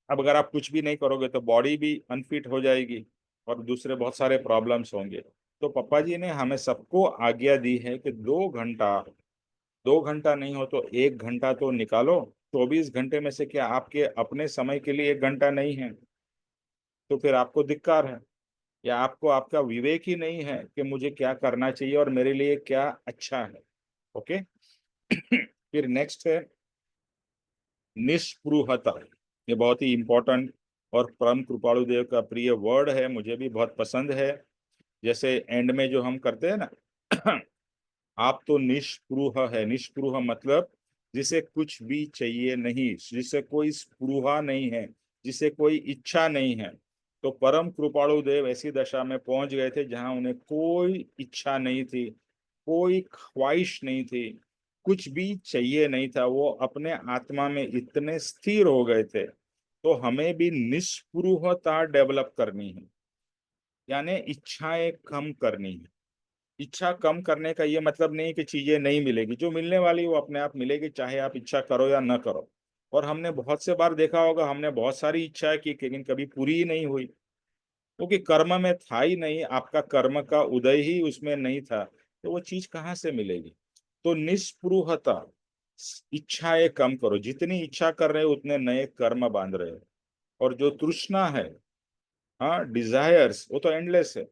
अब अगर आप कुछ भी नहीं करोगे तो बॉडी भी अनफिट हो जाएगी और दूसरे बहुत सारे प्रॉब्लम्स होंगे। तो पापा जी ने हमें सबको आज्ञा दी है कि 2 घंटा, 2 घंटा नहीं हो तो 1 घंटा तो निकालो। 24 घंटे में से क्या आपके अपने समय के लिए 1 घंटा नहीं है? तो फिर आपको धिक्कार है, या आपको आपका विवेक ही नहीं है कि मुझे क्या करना चाहिए और मेरे लिए क्या अच्छा है। ओके। फिर नेक्स्ट है निष्पृहता। ये बहुत ही इंपॉर्टेंट और परम कृपालु देव का प्रिय वर्ड है, मुझे भी बहुत पसंद है। जैसे एंड में जो हम करते हैं ना, आप तो निष्पृह है। निष्पृह मतलब जिसे कुछ भी चाहिए नहीं, जिसे कोई स्पृहा नहीं है, जिसे कोई इच्छा नहीं है। तो परम कृपालु देव ऐसी दशा में पहुंच गए थे जहां उन्हें कोई इच्छा नहीं थी, कोई ख्वाहिश नहीं थी, कुछ भी चाहिए नहीं था। वो अपने आत्मा में इतने स्थिर हो गए थे। तो हमें भी निष्पृहता डेवलप करनी है, यानी इच्छाएं कम करनी है। इच्छा कम करने का ये मतलब नहीं कि चीजें नहीं मिलेगी, जो मिलने वाली वो अपने आप मिलेगी, चाहे आप इच्छा करो या न करो। और हमने बहुत से बार देखा होगा, हमने बहुत सारी इच्छाएं की लेकिन कभी पूरी ही नहीं हुई, क्योंकि कर्म में था ही नहीं, आपका कर्म का उदय ही उसमें नहीं था, तो वो चीज कहाँ से मिलेगी? तो निष्पृहता, इच्छाएं कम करो। जितनी इच्छा कर रहे हो उतने नए कर्म बांध रहे हो। और जो तृष्णा है, हाँ, डिजायर्स, वो तो एंडलेस है,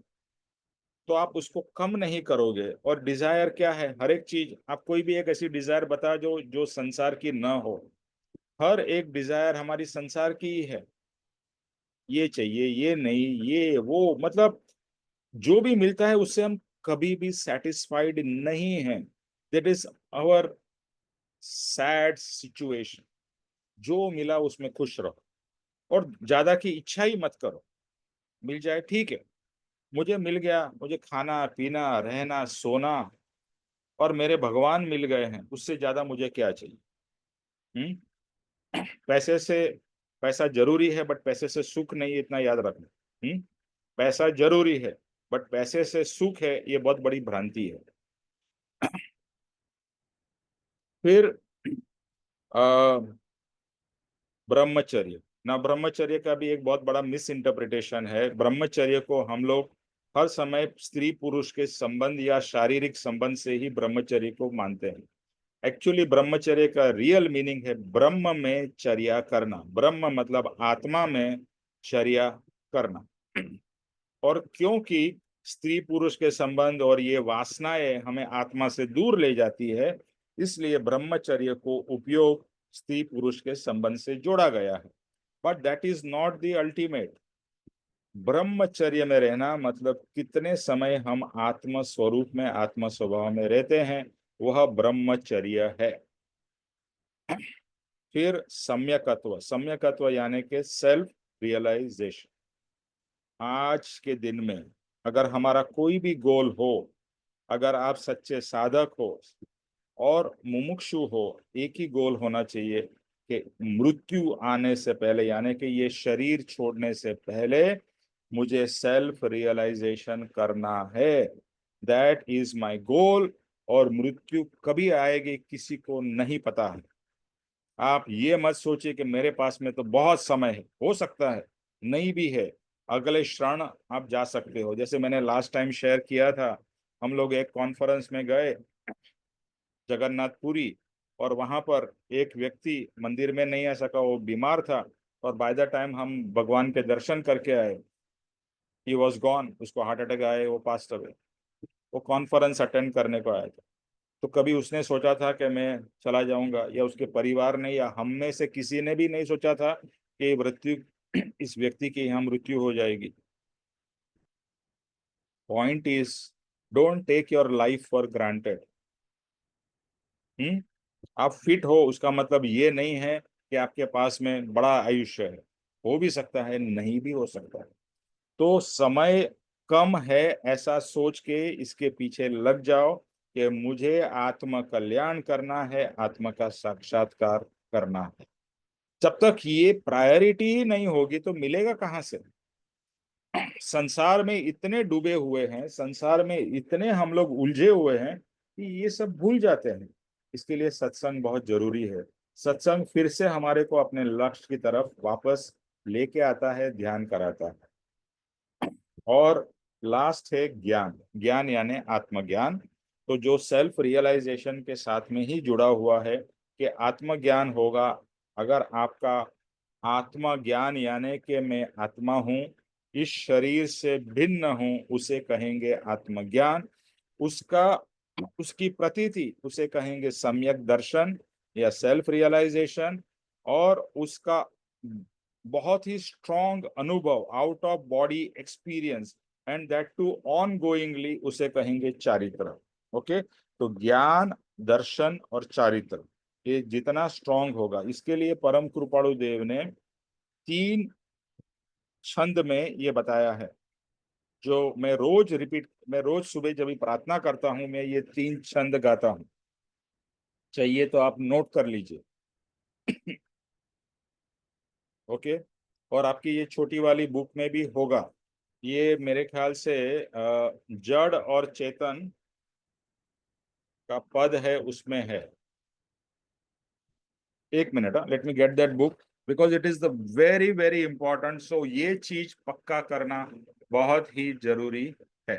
तो आप उसको कम नहीं करोगे। और डिजायर क्या है? हर एक चीज, आप कोई भी एक ऐसी डिजायर बता जो जो संसार की न हो। हर एक डिजायर हमारी संसार की ही है। ये चाहिए, ये नहीं, ये वो, मतलब जो भी मिलता है उससे हम कभी भी सेटिस्फाइड नहीं है। That is our sad situation. जो मिला उसमें खुश रहो और ज्यादा की इच्छा ही मत करो। मिल जाए ठीक है, मुझे मिल गया, मुझे खाना पीना रहना सोना और मेरे भगवान मिल गए हैं, उससे ज्यादा मुझे क्या चाहिए? हम्म। पैसे से, पैसा जरूरी है बट पैसे से सुख नहीं है, इतना याद रखना। पैसा जरूरी है बट पैसे से सुख है, ये बहुत बड़ी भ्रांति है। फिर आ, ब्रह्मचर्य ना, ब्रह्मचर्य का भी एक बहुत बड़ा मिस इंटरप्रिटेशन है। ब्रह्मचर्य को हम लोग हर समय स्त्री पुरुष के संबंध या शारीरिक संबंध से ही ब्रह्मचर्य को मानते हैं। एक्चुअली ब्रह्मचर्य का रियल मीनिंग है ब्रह्म में चर्या करना। ब्रह्म मतलब आत्मा में चर्या करना। और क्योंकि स्त्री पुरुष के संबंध और ये वासनाएं हमें आत्मा से दूर ले जाती है, इसलिए ब्रह्मचर्य को उपयोग स्त्री पुरुष के संबंध से जोड़ा गया है। But that is not the ultimate. ब्रह्मचर्य में रहना मतलब कितने समय हम आत्म स्वरूप में, आत्म स्वभाव में रहते हैं, वह ब्रह्मचर्य है। फिर सम्यकत्व, सम्यकत्व यानी कि सेल्फ रियलाइजेशन। आज के दिन में अगर हमारा कोई भी गोल हो, अगर आप सच्चे साधक हो और मुमुक्षु हो, एक ही गोल होना चाहिए कि मृत्यु आने से पहले, यानी कि ये शरीर छोड़ने से पहले मुझे सेल्फ रियलाइजेशन करना है। That is my goal. और मृत्यु कभी आएगी किसी को नहीं पता है। आप ये मत सोचिए कि मेरे पास में तो बहुत समय है, हो सकता है नहीं भी है, अगले क्षण आप जा सकते हो। जैसे मैंने लास्ट टाइम शेयर किया था, हम लोग एक कॉन्फ्रेंस में गए जगन्नाथपुरी, और वहां पर एक व्यक्ति मंदिर में नहीं आ सका, वो बीमार था, और बाय द टाइम हम भगवान के दर्शन करके आए, ही वॉज गॉन, उसको हार्ट अटैक आए, वो पास्ट अवे। वो कॉन्फ्रेंस अटेंड करने को आया था। तो कभी उसने सोचा था कि मैं चला जाऊंगा, या उसके परिवार ने या हम में से किसी ने भी नहीं सोचा था कि मृत्यु, इस व्यक्ति की यहाँ मृत्यु हो जाएगी। Point is, don't take your life for granted. आप फिट हो उसका मतलब ये नहीं है कि आपके पास में बड़ा आयुष्य है। हो भी सकता है, नहीं भी हो सकता है। तो समय कम है ऐसा सोच के इसके पीछे लग जाओ कि मुझे आत्म कल्याण करना है, आत्मा का साक्षात्कार करना है। जब तक ये प्रायोरिटी ही नहीं होगी तो मिलेगा कहाँ से? संसार में इतने डूबे हुए हैं, संसार में इतने हम लोग उलझे हुए हैं कि ये सब भूल जाते हैं। इसके लिए सत्संग बहुत जरूरी है। सत्संग फिर से हमारे को अपने लक्ष्य की तरफ वापस लेके आता है, ध्यान कराता है। और लास्ट है ज्ञान। ज्ञान यानी आत्मज्ञान। तो जो सेल्फ रियलाइजेशन के साथ में ही जुड़ा हुआ है कि आत्मज्ञान होगा। अगर आपका आत्मज्ञान यानी कि मैं आत्मा हूँ, इस शरीर से भिन्न हूँ, उसे कहेंगे आत्मज्ञान। उसका, उसकी प्रतीति उसे कहेंगे सम्यक दर्शन या सेल्फ रियलाइजेशन। और उसका बहुत ही स्ट्रॉन्ग अनुभव, out of body experience, and that too ongoingly, उसे कहेंगे चारित्र। ओके, तो ज्ञान, दर्शन और चारित्र ये जितना स्ट्रॉन्ग होगा, इसके लिए परम कृपाणु देव ने 3 छंद में ये बताया है, जो मैं रोज रिपीट, मैं रोज सुबह जब भी प्रार्थना करता हूं, मैं ये 3 छंद गाता हूं। चाहिए तो आप नोट कर लीजिए। ओके, और आपकी ये छोटी वाली बुक में भी होगा। ये मेरे ख्याल से जड़ और चेतन का पद है, उसमें है। एक minute, let me get that book because it is the very very important. So ये चीज पक्का करना बहुत ही जरूरी है।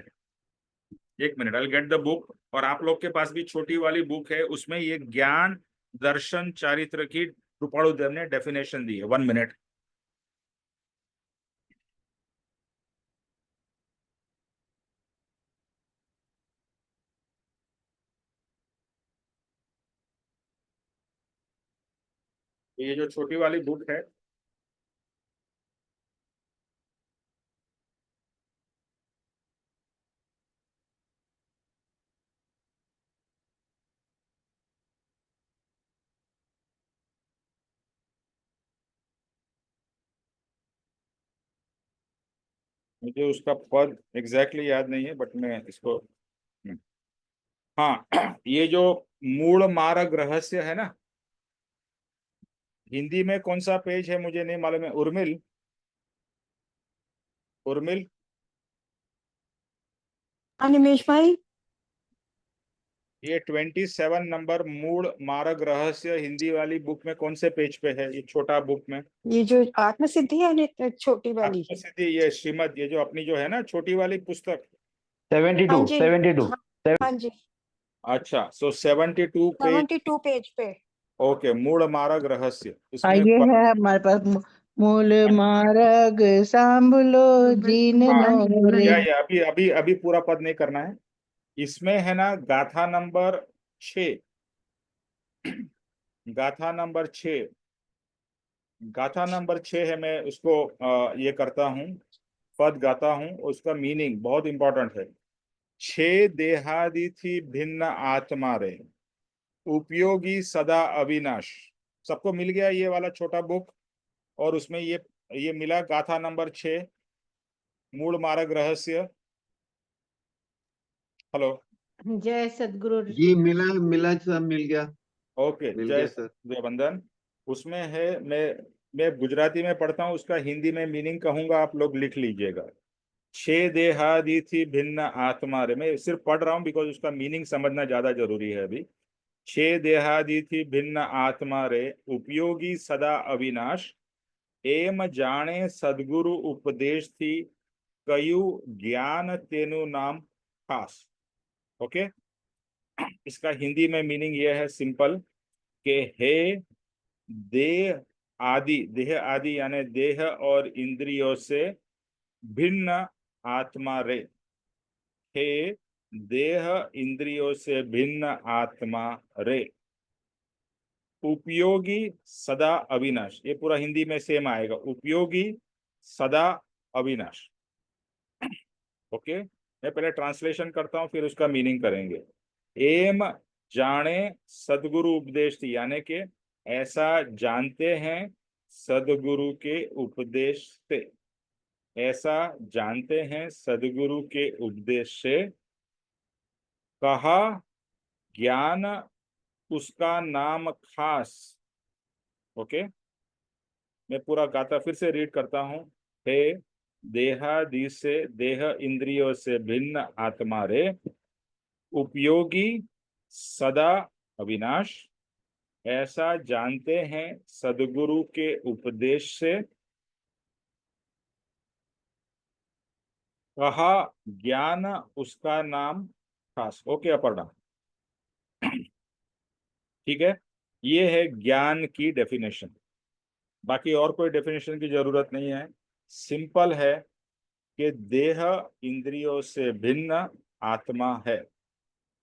एक minute, I get the book. और आप लोग के पास भी छोटी वाली बुक है, उसमें ये ज्ञान, दर्शन, चारित्र की कृपाणु देव ने डेफिनेशन दी है। 1 मिनट। ये जो छोटी वाली बुक है, मुझे उसका पद एग्जैक्टली याद नहीं है, बट मैं इसको, हाँ, ये जो मूल मार्ग रहस्य है ना, हिंदी में कौन सा पेज है मुझे नहीं मालूम है। उर्मिल, उर्मिल, हाँ निमेश भाई, ये 27 नंबर मूल मार्ग रहस्य हिंदी वाली बुक में कौन से पेज पे है? ये छोटा बुक में ये जो आत्म सिद्धि है छोटी वाली। आत्मसिद्धि, ये श्रीमद, ये जो अपनी जो है ना छोटी वाली पुस्तक। 72 हाँ जी, 72 हाँ जी, अच्छा, सो 72 पेज। 72 पेज पे। ओके, मूल मार्ग रहस्य, इसमें ये है हमारे पास मूल मार्ग सांभलो जीन हाँ, नो रे। या अभी अभी अभी पूरा पद नहीं करना है। इसमें है ना गाथा नंबर 6, गाथा नंबर 6, गाथा नंबर 6 है, मैं उसको ये करता हूँ, पद गाता हूँ, उसका मीनिंग बहुत इंपॉर्टेंट है। छे देहादि थी भिन्न आत्मा रे, उपयोगी सदा अविनाश। सबको मिल गया ये वाला छोटा बुक? और उसमें ये मिला गाथा नंबर 6, मूल मार्ग रहस्य। हेलो। जय सद्गुरु। जी मिला मिला, सब मिल गया। ओके, मिल जय गया सर। जय वंदन। उसमें है, मैं गुजराती में पढ़ता हूँ, उसका हिंदी में मीनिंग कहूंगा, आप लोग लिख लीजिएगा। छे देहादि थी भिन्न आत्मा रे, मैं सिर्फ पढ़ रहा हूँ बिकॉज उसका मीनिंग समझना ज्यादा जरूरी है अभी। छे देहादि थी भिन्न आत्मा रे, उपयोगी सदा अविनाश, एम जाने सदगुरु उपदेश थी, कयु ज्ञान तेनु नाम खास। ओके, इसका हिंदी में मीनिंग यह है सिंपल, कि हे देह देह आदि यानी देह और इंद्रियों से भिन्न आत्मा रे, हे देह इंद्रियों से भिन्न आत्मा रे, उपयोगी सदा अविनाश। ये पूरा हिंदी में सेम आएगा, उपयोगी सदा अविनाश। ओके, मैं पहले ट्रांसलेशन करता हूँ, फिर उसका मीनिंग करेंगे। एम जाने सदगुरु उपदेश थी, यानी कि ऐसा जानते हैं सदगुरु के उपदेश से, ऐसा जानते हैं सदगुरु के उपदेश से, कहा ज्ञान उसका नाम खास। ओके, मैं पूरा गाता फिर से रीड करता हूँ। हे देहादि से, देह इंद्रियों से भिन्न आत्मा रे, उपयोगी सदा अविनाश, ऐसा जानते हैं सदगुरु के उपदेश से, कहा ज्ञान उसका नाम खास। ओके अपर्णा, ठीक है, ये है ज्ञान की डेफिनेशन। बाकी और कोई डेफिनेशन की जरूरत नहीं है, सिंपल है कि देह इंद्रियों से भिन्न आत्मा है,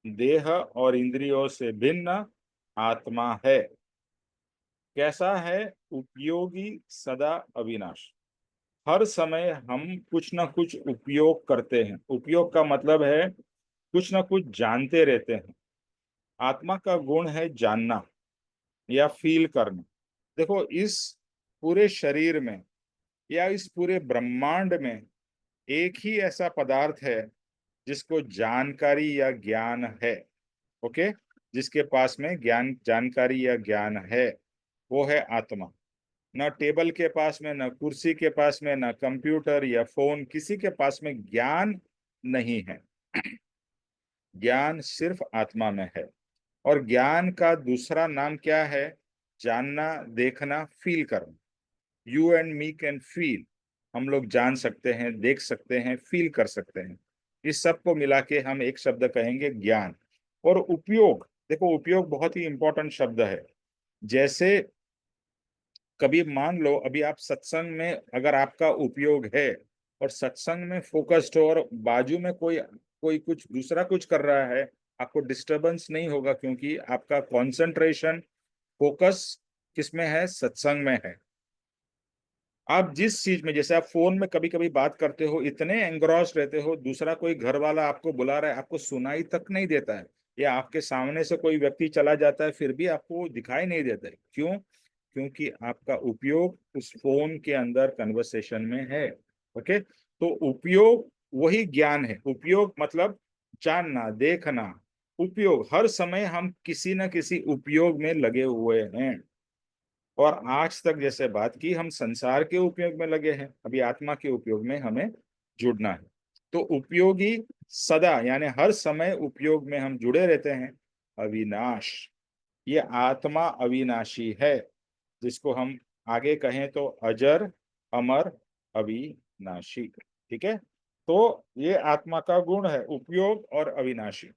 देह और इंद्रियों से भिन्न आत्मा है। कैसा है? उपयोगी सदा अविनाश, हर समय हम कुछ ना कुछ उपयोग करते हैं। उपयोग का मतलब है कुछ ना कुछ जानते रहते हैं। आत्मा का गुण है जानना या फील करना। देखो, इस पूरे शरीर में या इस पूरे ब्रह्मांड में एक ही ऐसा पदार्थ है जिसको जानकारी या ज्ञान है। ओके, जिसके पास में ज्ञान, जानकारी या ज्ञान है, वो है आत्मा। न टेबल के पास में, न कुर्सी के पास में, न कंप्यूटर या फोन, किसी के पास में ज्ञान नहीं है। ज्ञान सिर्फ आत्मा में है। और ज्ञान का दूसरा नाम क्या है? जानना, देखना, फील करना। You and me can feel, हम लोग जान सकते हैं, देख सकते हैं, फील कर सकते हैं। इस सब को मिला के हम एक शब्द कहेंगे ज्ञान। और उपयोग, देखो उपयोग बहुत ही इंपॉर्टेंट शब्द है। जैसे कभी मान लो अभी आप सत्संग में, अगर आपका उपयोग है और सत्संग में फोकस्ड हो, और बाजू में कोई कोई कुछ दूसरा कुछ कर रहा है, आपको डिस्टरबेंस नहीं होगा, क्योंकि आपका कंसंट्रेशन, फोकस किस में है? सत्संग में है। आप जिस चीज में, जैसे आप फोन में कभी कभी बात करते हो, इतने एंग्रॉस रहते हो, दूसरा कोई घर वाला आपको बुला रहा है, आपको सुनाई तक नहीं देता है, या आपके सामने से कोई व्यक्ति चला जाता है फिर भी आपको दिखाई नहीं देता है। क्यों? क्योंकि आपका उपयोग उस फोन के अंदर कन्वर्सेशन में है। ओके, तो उपयोग वही ज्ञान है। उपयोग मतलब जानना, देखना। उपयोग, हर समय हम किसी न किसी उपयोग में लगे हुए हैं। और आज तक जैसे बात की, हम संसार के उपयोग में लगे हैं, अभी आत्मा के उपयोग में हमें जुड़ना है। तो उपयोगी सदा यानी हर समय उपयोग में हम जुड़े रहते हैं। अविनाश, ये आत्मा अविनाशी है, जिसको हम आगे कहें तो अजर, अमर, अविनाशी। ठीक है, तो ये आत्मा का गुण है, उपयोग और अविनाशी।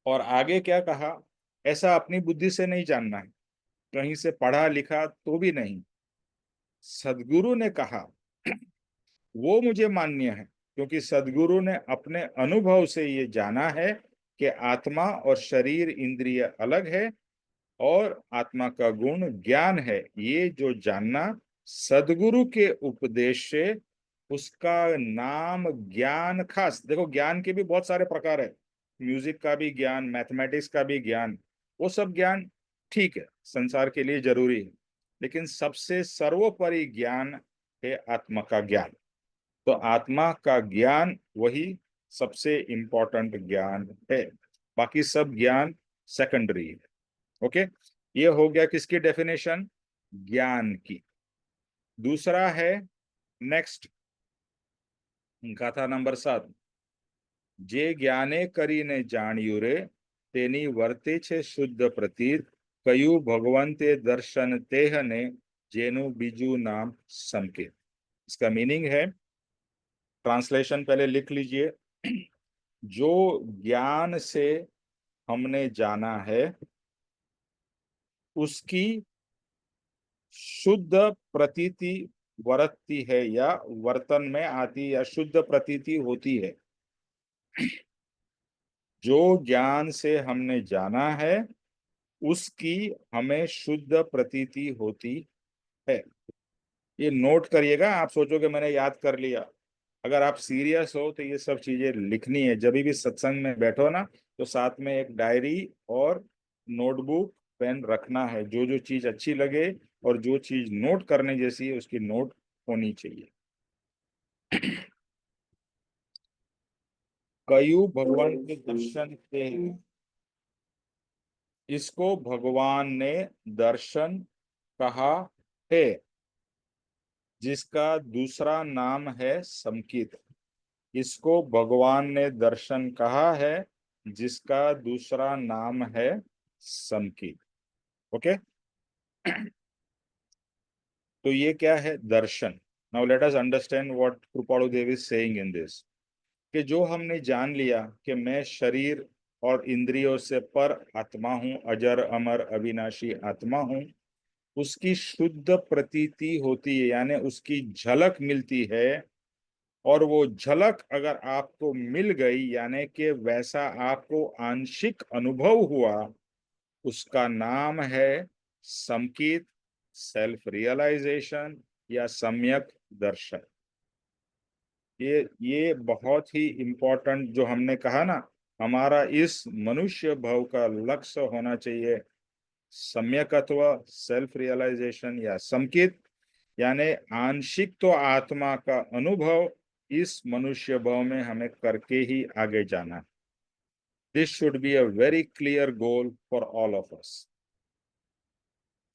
और आगे क्या कहा? ऐसा अपनी बुद्धि से नहीं जानना है, कहीं से पढ़ा लिखा तो भी नहीं, सदगुरु ने कहा वो मुझे मान्य है, क्योंकि सदगुरु ने अपने अनुभव से ये जाना है कि आत्मा और शरीर इंद्रिय अलग है और आत्मा का गुण ज्ञान है। ये जो जानना सदगुरु के उपदेश से, उसका नाम ज्ञान खास। देखो, ज्ञान के भी बहुत सारे प्रकार है, म्यूजिक का भी ज्ञान, मैथमेटिक्स का भी ज्ञान, वो सब ज्ञान ठीक है, संसार के लिए जरूरी है, लेकिन सबसे सर्वोपरि ज्ञान है आत्मा का ज्ञान। तो आत्मा का ज्ञान वही सबसे इंपॉर्टेंट ज्ञान है, बाकी सब ज्ञान सेकेंडरी है। ओके, ये हो गया किसकी डेफिनेशन? ज्ञान की। दूसरा है नेक्स्ट, गाथा नंबर 7। जे ज्ञाने કરીને જાણ્યું રે તેની વર્તે છે શુદ્ધ પ્રતીત, કયું ભગવંતે દર્શન તેહને જેનું બીજું નામ સંકેત। इसका मीनिंग है, ट्रांसलेशन पहले लिख लीजिए। जो ज्ञान से हमने जाना है उसकी शुद्ध प्रतीति वर्तती है या वर्तन में आती या शुद्ध प्रतीति होती है। जो ज्ञान से हमने जाना है उसकी हमें शुद्ध प्रतीति होती है। ये नोट करिएगा, आप सोचोगे मैंने याद कर लिया। अगर आप सीरियस हो तो ये सब चीजें लिखनी है। जब भी सत्संग में बैठो ना, तो साथ में एक डायरी और नोटबुक पेन रखना है। जो जो चीज अच्छी लगे और जो चीज नोट करने जैसी है उसकी नोट होनी चाहिए। कयु भगवान के दर्शन के, इसको भगवान ने दर्शन कहा है, जिसका दूसरा नाम है समकित। इसको भगवान ने दर्शन कहा है जिसका दूसरा नाम है समकित। ओके, तो ये क्या है? दर्शन। Now let us understand what Kripalu Dev is saying in this, कि जो हमने जान लिया कि मैं शरीर और इंद्रियों से पर आत्मा हूं, अजर अमर अविनाशी आत्मा हूं, उसकी शुद्ध प्रतीति होती है, यानी उसकी झलक मिलती है। और वो झलक अगर आपको मिल गई, यानी कि वैसा आपको आंशिक अनुभव हुआ, उसका नाम है समकित, सेल्फ रियलाइजेशन या सम्यक दर्शन। ये बहुत ही इंपॉर्टेंट, जो हमने कहा ना, हमारा इस मनुष्य भव का लक्ष्य होना चाहिए सम्यकत्व, सेल्फ रियलाइजेशन या समकित, यानी आंशिक तो आत्मा का अनुभव इस मनुष्य भाव में हमें करके ही आगे जाना। This should be a very clear goal for all of us.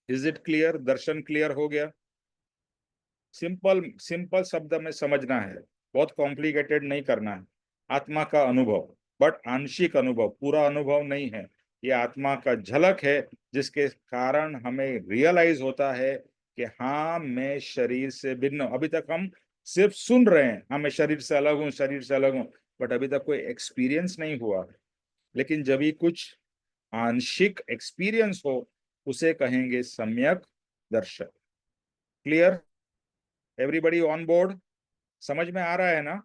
Is it clear? Darshan clear हो गया? सिंपल सिंपल शब्द में समझना है, बहुत कॉम्प्लिकेटेड नहीं करना है। आत्मा का अनुभव, बट आंशिक अनुभव, पूरा अनुभव नहीं है। ये आत्मा का झलक है, जिसके कारण हमें रियलाइज होता है कि हाँ, मैं शरीर से भिन्न हूं। अभी तक हम सिर्फ सुन रहे हैं, हाँ मैं शरीर से अलग हूँ, शरीर से अलग हूँ, बट अभी तक कोई एक्सपीरियंस नहीं हुआ। लेकिन जब भी कुछ आंशिक एक्सपीरियंस हो, उसे कहेंगे सम्यक दर्शन। क्लियर? Everybody on board? समझ में आ रहा है ना?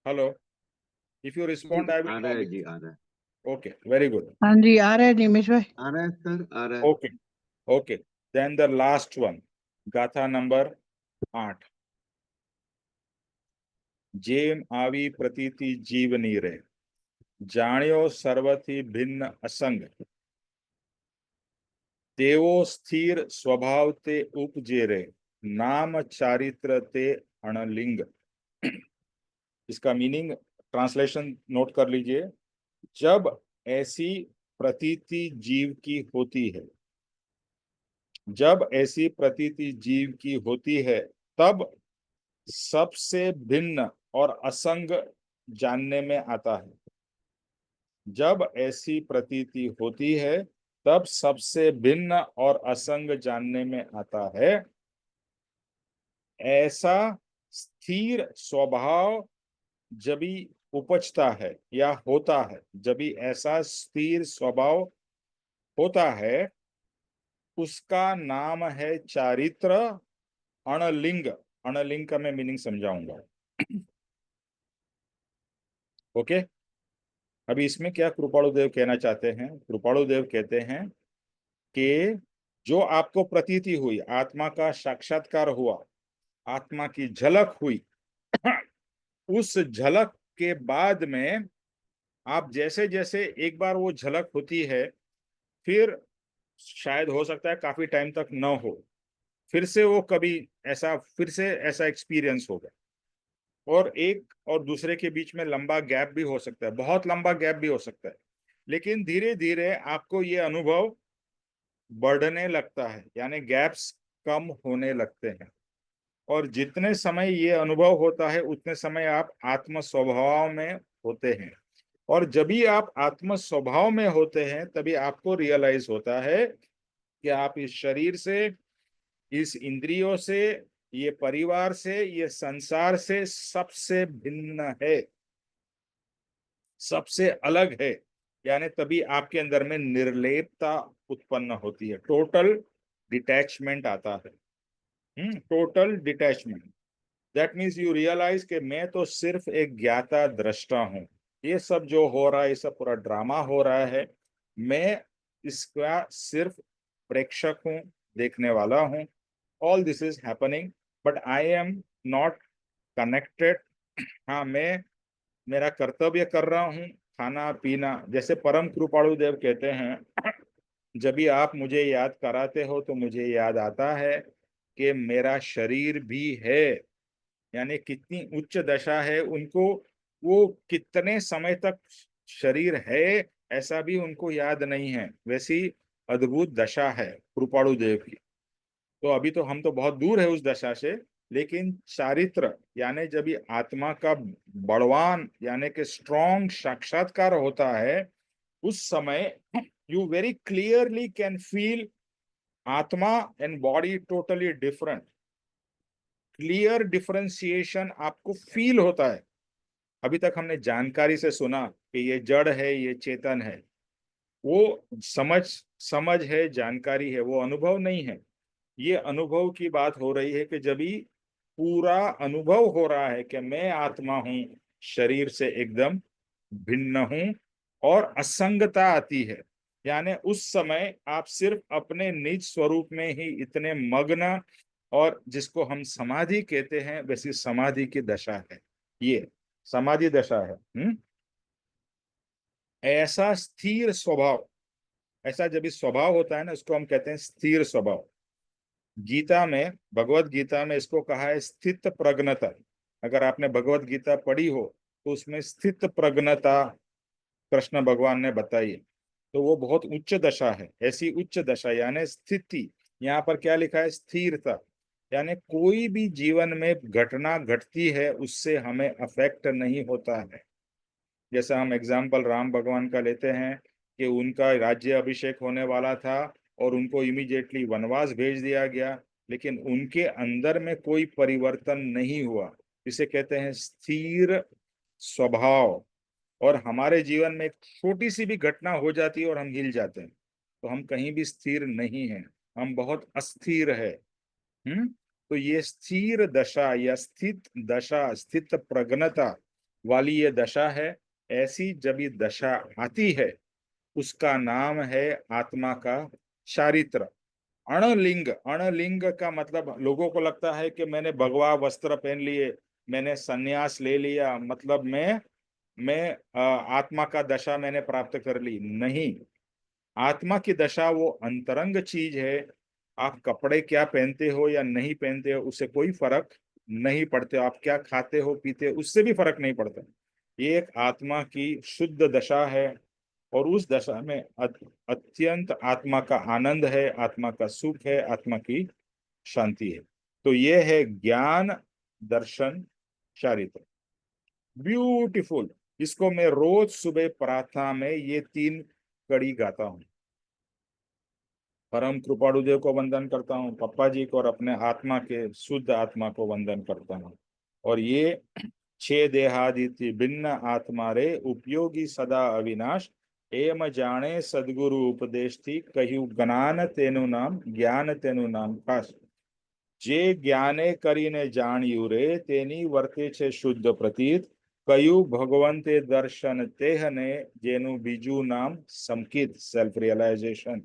Hello, if you respond I आ विल रहा है लॉग जी, इन। आ रहा है। Okay, very good. हाँ जी, आ रहा है निमेश भाई। आ रहा है सर, आ रहा है। Okay okay, then the last one, गाथा नंबर 8। जेम आवी प्रतीति जीवनी रे, जाण्यो सर्वथी भिन्न असंग, तेवो स्थिर स्वभाव ते उपजे रे, नाम चारित्र ते अणलिंग। इसका मीनिंग, ट्रांसलेशन नोट कर लीजिए। जब ऐसी प्रतीति जीव की होती है, जब ऐसी प्रतीति जीव की होती है, तब सबसे भिन्न और असंग जानने में आता है। जब ऐसी प्रतीति होती है, तब सबसे भिन्न और असंग जानने में आता है। ऐसा स्थिर स्वभाव जभी उपजता है या होता है, जभी ऐसा स्थिर स्वभाव होता है, उसका नाम है चारित्र अणलिंग। अणलिंग का मैं मीनिंग समझाऊंगा। ओके, अभी इसमें क्या कृपाणु देव कहना चाहते हैं? कृपाणु देव कहते हैं कि जो आपको प्रतीति हुई, आत्मा का साक्षात्कार हुआ, आत्मा की झलक हुई, उस झलक के बाद में आप जैसे जैसे एक बार वो झलक होती है, फिर शायद हो सकता है काफी टाइम तक न हो, फिर से वो कभी ऐसा फिर से ऐसा एक्सपीरियंस होगा, और एक और दूसरे के बीच में लंबा गैप भी हो सकता है, बहुत लंबा गैप भी हो सकता है, लेकिन धीरे धीरे आपको ये अनुभव बढ़ने लगता है, यानी गैप्स कम होने लगते हैं। और जितने समय ये अनुभव होता है उतने समय आप आत्म स्वभाव में होते हैं। और जब भी आप आत्म स्वभाव में होते हैं तभी आपको रियलाइज होता है कि आप इस शरीर से, इस इंद्रियों से, ये परिवार से, ये संसार से सबसे भिन्न है, सबसे अलग है। यानी तभी आपके अंदर में निर्लेपता उत्पन्न होती है, टोटल डिटैचमेंट आता है। Total detachment. That means you realise कि मैं तो सिर्फ एक ज्ञाता दृष्टा हूँ, ये सब जो हो रहा है, ये सब पूरा ड्रामा हो रहा है, मैं इसका सिर्फ प्रेक्षक हूँ, देखने वाला हूँ। All this is happening but I am not connected. हाँ, मैं मेरा कर्तव्य कर रहा हूँ, खाना पीना, जैसे परम कृपाणु देव कहते हैं, जब भी आप मुझे याद कराते हो तो मुझे याद आता है कि मेरा शरीर भी है। यानी कितनी उच्च दशा है उनको, वो कितने समय तक शरीर है ऐसा भी उनको याद नहीं है, वैसी अद्भुत दशा है कृपाणु देव की। तो अभी तो हम तो बहुत दूर है उस दशा से, लेकिन चारित्र यानी जब ये आत्मा का बलवान यानी कि स्ट्रॉन्ग साक्षात्कार होता है, उस समय you very clearly can feel atma and body totally different. Clear differentiation आपको फील होता है। अभी तक हमने जानकारी से सुना कि ये जड़ है, ये चेतन है, वो समझ समझ है, जानकारी है, वो अनुभव नहीं है। ये अनुभव की बात हो रही है कि जब भी पूरा अनुभव हो रहा है कि मैं आत्मा हूं, शरीर से एकदम भिन्न हूं, और असंगता आती है, यानी उस समय आप सिर्फ अपने निज स्वरूप में ही इतने मग्न, और जिसको हम समाधि कहते हैं वैसी समाधि की दशा है, ये समाधि दशा है। ऐसा स्थिर स्वभाव, ऐसा जब इस स्वभाव होता है ना, इसको हम कहते हैं स्थिर स्वभाव। गीता में, भगवत गीता में इसको कहा है स्थित प्रज्ञता। अगर आपने भगवत गीता पढ़ी हो तो उसमें स्थित प्रज्ञता कृष्ण भगवान ने बताई है। तो वो बहुत उच्च दशा है, ऐसी उच्च दशा यानी स्थिति। यहाँ पर क्या लिखा है? स्थिरता। यानी कोई भी जीवन में घटना घटती है उससे हमें अफेक्ट नहीं होता है। जैसा हम एग्जाम्पल राम भगवान का लेते हैं कि उनका राज्य अभिषेक होने वाला था और उनको इमीडिएटली वनवास भेज दिया गया, लेकिन उनके अंदर में कोई परिवर्तन नहीं हुआ। इसे कहते हैं स्थिर स्वभाव। और हमारे जीवन में एक छोटी सी भी घटना हो जाती है और हम हिल जाते हैं, तो हम कहीं भी स्थिर नहीं हैं, हम बहुत अस्थिर है। तो ये स्थिर दशा या स्थित दशा, स्थित प्रज्ञता वाली ये दशा है। ऐसी जब ये दशा आती है उसका नाम है आत्मा का चारित्र। अणलिंग, अणलिंग का मतलब लोगों को लगता है कि मैंने भगवा वस्त्र पहन लिए, मैंने संन्यास ले लिया, मतलब मैं आत्मा का दशा मैंने प्राप्त कर ली। नहीं, आत्मा की दशा वो अंतरंग चीज है। आप कपड़े क्या पहनते हो या नहीं पहनते हो उससे कोई फर्क नहीं पड़ते, आप क्या खाते हो पीते हो उससे भी फर्क नहीं पड़ता। ये एक आत्मा की शुद्ध दशा है, और उस दशा में अत्यंत आत्मा का आनंद है, आत्मा का सुख है, आत्मा की शांति है। तो ये है ज्ञान दर्शन चारित्र। ब्यूटीफुल। इसको मैं रोज सुबह प्रार्थना में ये 3 कड़ी गाता हूँ। परम कृपाणु देव को वंदन करता हूँ, पप्पा जी को, और अपने आत्मा के शुद्ध आत्मा को वंदन करता हूँ। और ये 6 देहादिति भिन्न आत्मा रे उपयोगी सदा अविनाश, एम जाने सदगुरु उपदेश थी कह્યું જ્ઞાન તેનું નામ જ્ઞાન તેનું નામ ખાસ જે જ્ઞાને કરીને જાણ્યું રે તેની વર્તે છે શુદ્ધ પ્રતીત કયું ભગવંતે દર્શન તેહને જેનું બીજું નામ સંકિત સેલ્ફ રિયલાઇઝેશન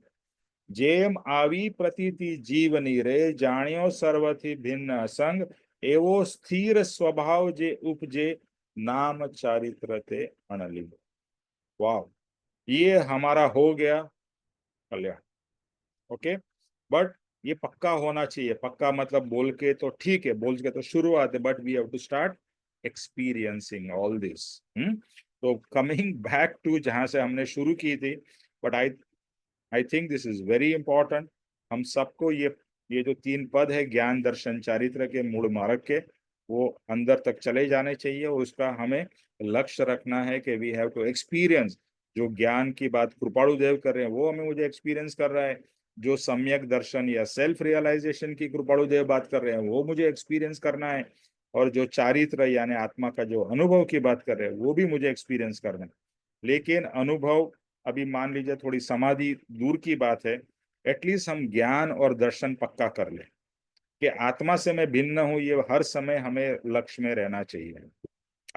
જેમ આવી પ્રતીતિ જીવની રે જાણ્યો સર્વથી ભિન્ન અસંગ એવો સ્થિર સ્વભાવ જે ઉપજે नाम चारित्र ते अनली। वाह, ये हमारा हो गया कल्याण। ओके, बट ये पक्का होना चाहिए। पक्का मतलब बोल के तो ठीक है, बोल के तो शुरुआत है, but we have to start experiencing all this. तो कमिंग बैक टू जहां से हमने शुरू की थी, but I think this is very important. हम सबको ये जो 3 पद है ज्ञान दर्शन चारित्र के मूल मार्ग के, वो अंदर तक चले जाने चाहिए और उसका हमें लक्ष्य रखना है कि वी हैव टू एक्सपीरियंस। जो ज्ञान की बात कृपाणु देव कर रहे हैं वो हमें मुझे एक्सपीरियंस कर रहा है, जो सम्यक दर्शन या सेल्फ रियलाइजेशन की कृपाणु देव बात कर रहे हैं वो मुझे एक्सपीरियंस करना है, और जो चारित्र यानी आत्मा का जो अनुभव की बात कर रहे हैं वो भी मुझे एक्सपीरियंस करना है। लेकिन अनुभव अभी मान लीजिए थोड़ी समाधि दूर की बात है, एटलीस्ट हम ज्ञान और दर्शन पक्का कर ले कि आत्मा से मैं भिन्न हूं, ये हर समय हमें लक्ष्य में रहना चाहिए।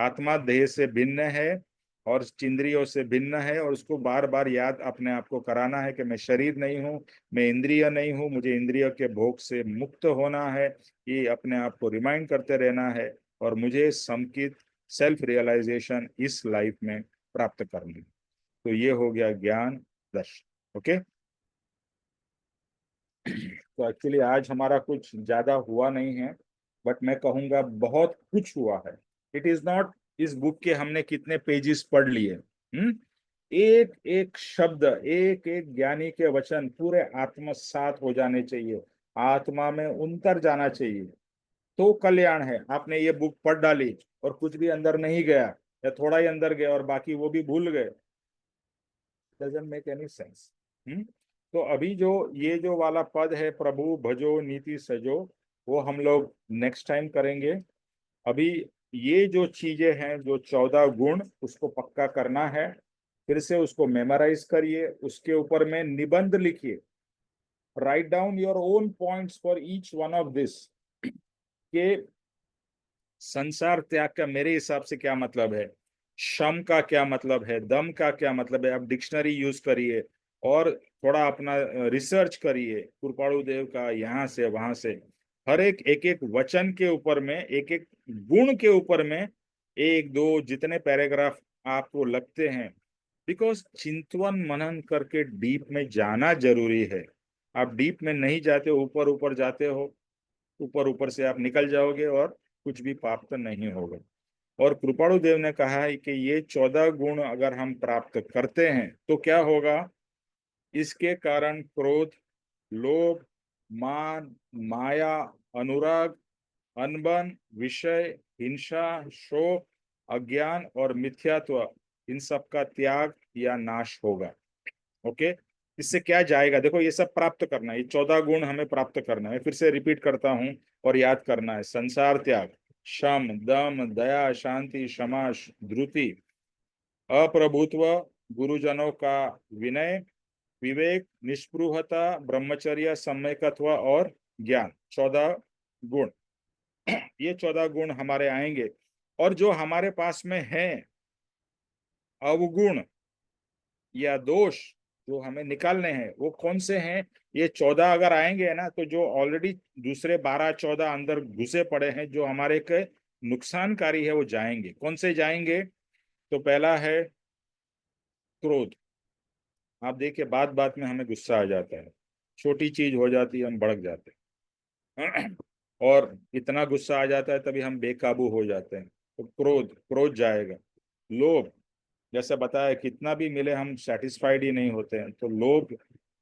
आत्मा देह से भिन्न है और इंद्रियों से भिन्न है, और उसको बार बार याद अपने आप को कराना है कि मैं शरीर नहीं हूं, मैं इंद्रिय नहीं हूं, मुझे इंद्रियों के भोग से मुक्त होना है। ये अपने आप को रिमाइंड करते रहना है, और मुझे समकित सेल्फ रियलाइजेशन इस लाइफ में प्राप्त करनी है। तो ये हो गया ज्ञान दर्शन। ओके, तो एक्चुअली आज हमारा कुछ ज्यादा हुआ नहीं है, बट मैं कहूंगा बहुत कुछ हुआ है। इट इज नॉट इस बुक के हमने कितने पेजेस पढ़ लिए, एक एक शब्द, एक एक ज्ञानी के वचन पूरे आत्मसात हो जाने चाहिए, आत्मा में उतर जाना चाहिए, तो कल्याण है। आपने ये बुक पढ़ डाली और कुछ भी अंदर नहीं गया या थोड़ा ही अंदर गया और बाकी वो भी भूल गए, डजंट मेक एनी सेंस। तो अभी जो ये जो वाला पद है प्रभु भजो नीति सजो, वो हम लोग नेक्स्ट टाइम करेंगे। अभी ये जो चीजें हैं, जो 14 गुण, उसको पक्का करना है। फिर से उसको मेमोराइज करिए, उसके ऊपर में निबंध लिखिए, write down your own points for each one of this. के संसार त्याग का मेरे हिसाब से क्या मतलब है, शम का क्या मतलब है, दम का क्या मतलब है। आप डिक्शनरी यूज करिए और थोड़ा अपना रिसर्च करिए कृपाणु देव का, यहाँ से वहां से, हर एक एक वचन के ऊपर में, एक एक गुण के ऊपर में, एक दो जितने पैराग्राफ आपको लगते हैं, बिकॉज चिंतवन मनन करके डीप में जाना जरूरी है। आप डीप में नहीं जाते, ऊपर ऊपर जाते हो, ऊपर ऊपर से आप निकल जाओगे और कुछ भी प्राप्त नहीं होगा। और कृपाणु देव ने कहा है कि ये 14 गुण अगर हम प्राप्त करते हैं तो क्या होगा, इसके कारण क्रोध, लोभ, मान, माया, अनुराग, अनबन, विषय, हिंसा, शोक, अज्ञान और मिथ्यात्व, इन सब का त्याग या नाश होगा। ओके, इससे क्या जाएगा, देखो ये सब प्राप्त करना है, ये 14 गुण हमें प्राप्त करना है। फिर से रिपीट करता हूं और याद करना है, संसार त्याग, शम, दम, दया, शांति, क्षमा, धृति, अप्रभुत्व, गुरुजनों का विनय, विवेक, निष्पृहता, ब्रह्मचर्य, सम्यकत्व और ज्ञान, 14 गुण। ये 14 गुण हमारे आएंगे। और जो हमारे पास में है अवगुण या दोष जो हमें निकालने हैं, वो कौन से हैं, ये 14 अगर आएंगे ना, तो जो ऑलरेडी दूसरे 12-14 अंदर घुसे पड़े हैं जो हमारे के नुकसानकारी है, वो जाएंगे। कौन से जाएंगे, तो पहला है क्रोध। आप देखिए बात बात में हमें गुस्सा आ जाता है, छोटी चीज हो जाती है हम भड़क जाते हैं और इतना गुस्सा आ जाता है तभी हम बेकाबू हो जाते हैं। तो क्रोध जाएगा। लोभ, जैसे बताया कितना भी मिले हम सेटिस्फाइड ही नहीं होते हैं, तो लोभ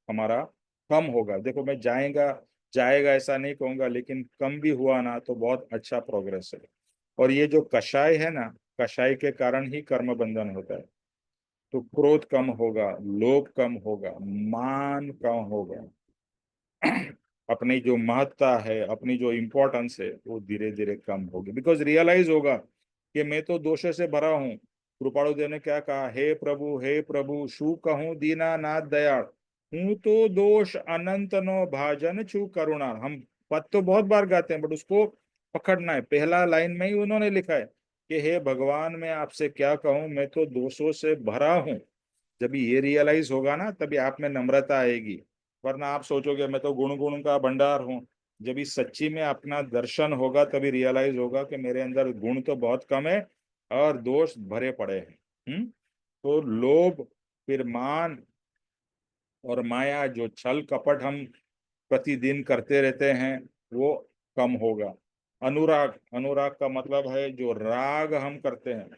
हमारा कम होगा। देखो मैं जाएगा ऐसा नहीं कहूंगा, लेकिन कम भी हुआ ना तो बहुत अच्छा प्रोग्रेस है। और ये जो कषाय है ना, कषाय के कारण ही कर्म बंधन होता है। तो क्रोध कम होगा, लोभ कम होगा, मान कम होगा, अपनी जो महत्ता है, अपनी जो इम्पोर्टेंस है, वो धीरे धीरे कम होगी। बिकॉज रियलाइज होगा कि मैं तो दोषों से भरा हूं, कृपाणु देव ने क्या कहा, हे प्रभु शू कहूं दीनानाथ दयाल, हूं तो दोष अनंत नो भाजन छू करुणा। हम पद तो बहुत बार गाते हैं, बट उसको पकड़ना है। पहला लाइन में ही उन्होंने लिखा है कि हे भगवान मैं आपसे क्या कहूं, मैं तो दोषों से भरा हूं। जब ये रियलाइज होगा ना, तभी आप में नम्रता आएगी। वरना आप सोचोगे मैं तो गुण गुण का भंडार हूँ। जब इस सच्ची में अपना दर्शन होगा, तभी रियलाइज होगा कि मेरे अंदर गुण तो बहुत कम है और दोष भरे पड़े हैं। तो लोभ, फिर मान और माया, जो छल कपट हम प्रतिदिन करते रहते हैं, वो कम होगा। अनुराग, अनुराग का मतलब है जो राग हम करते हैं,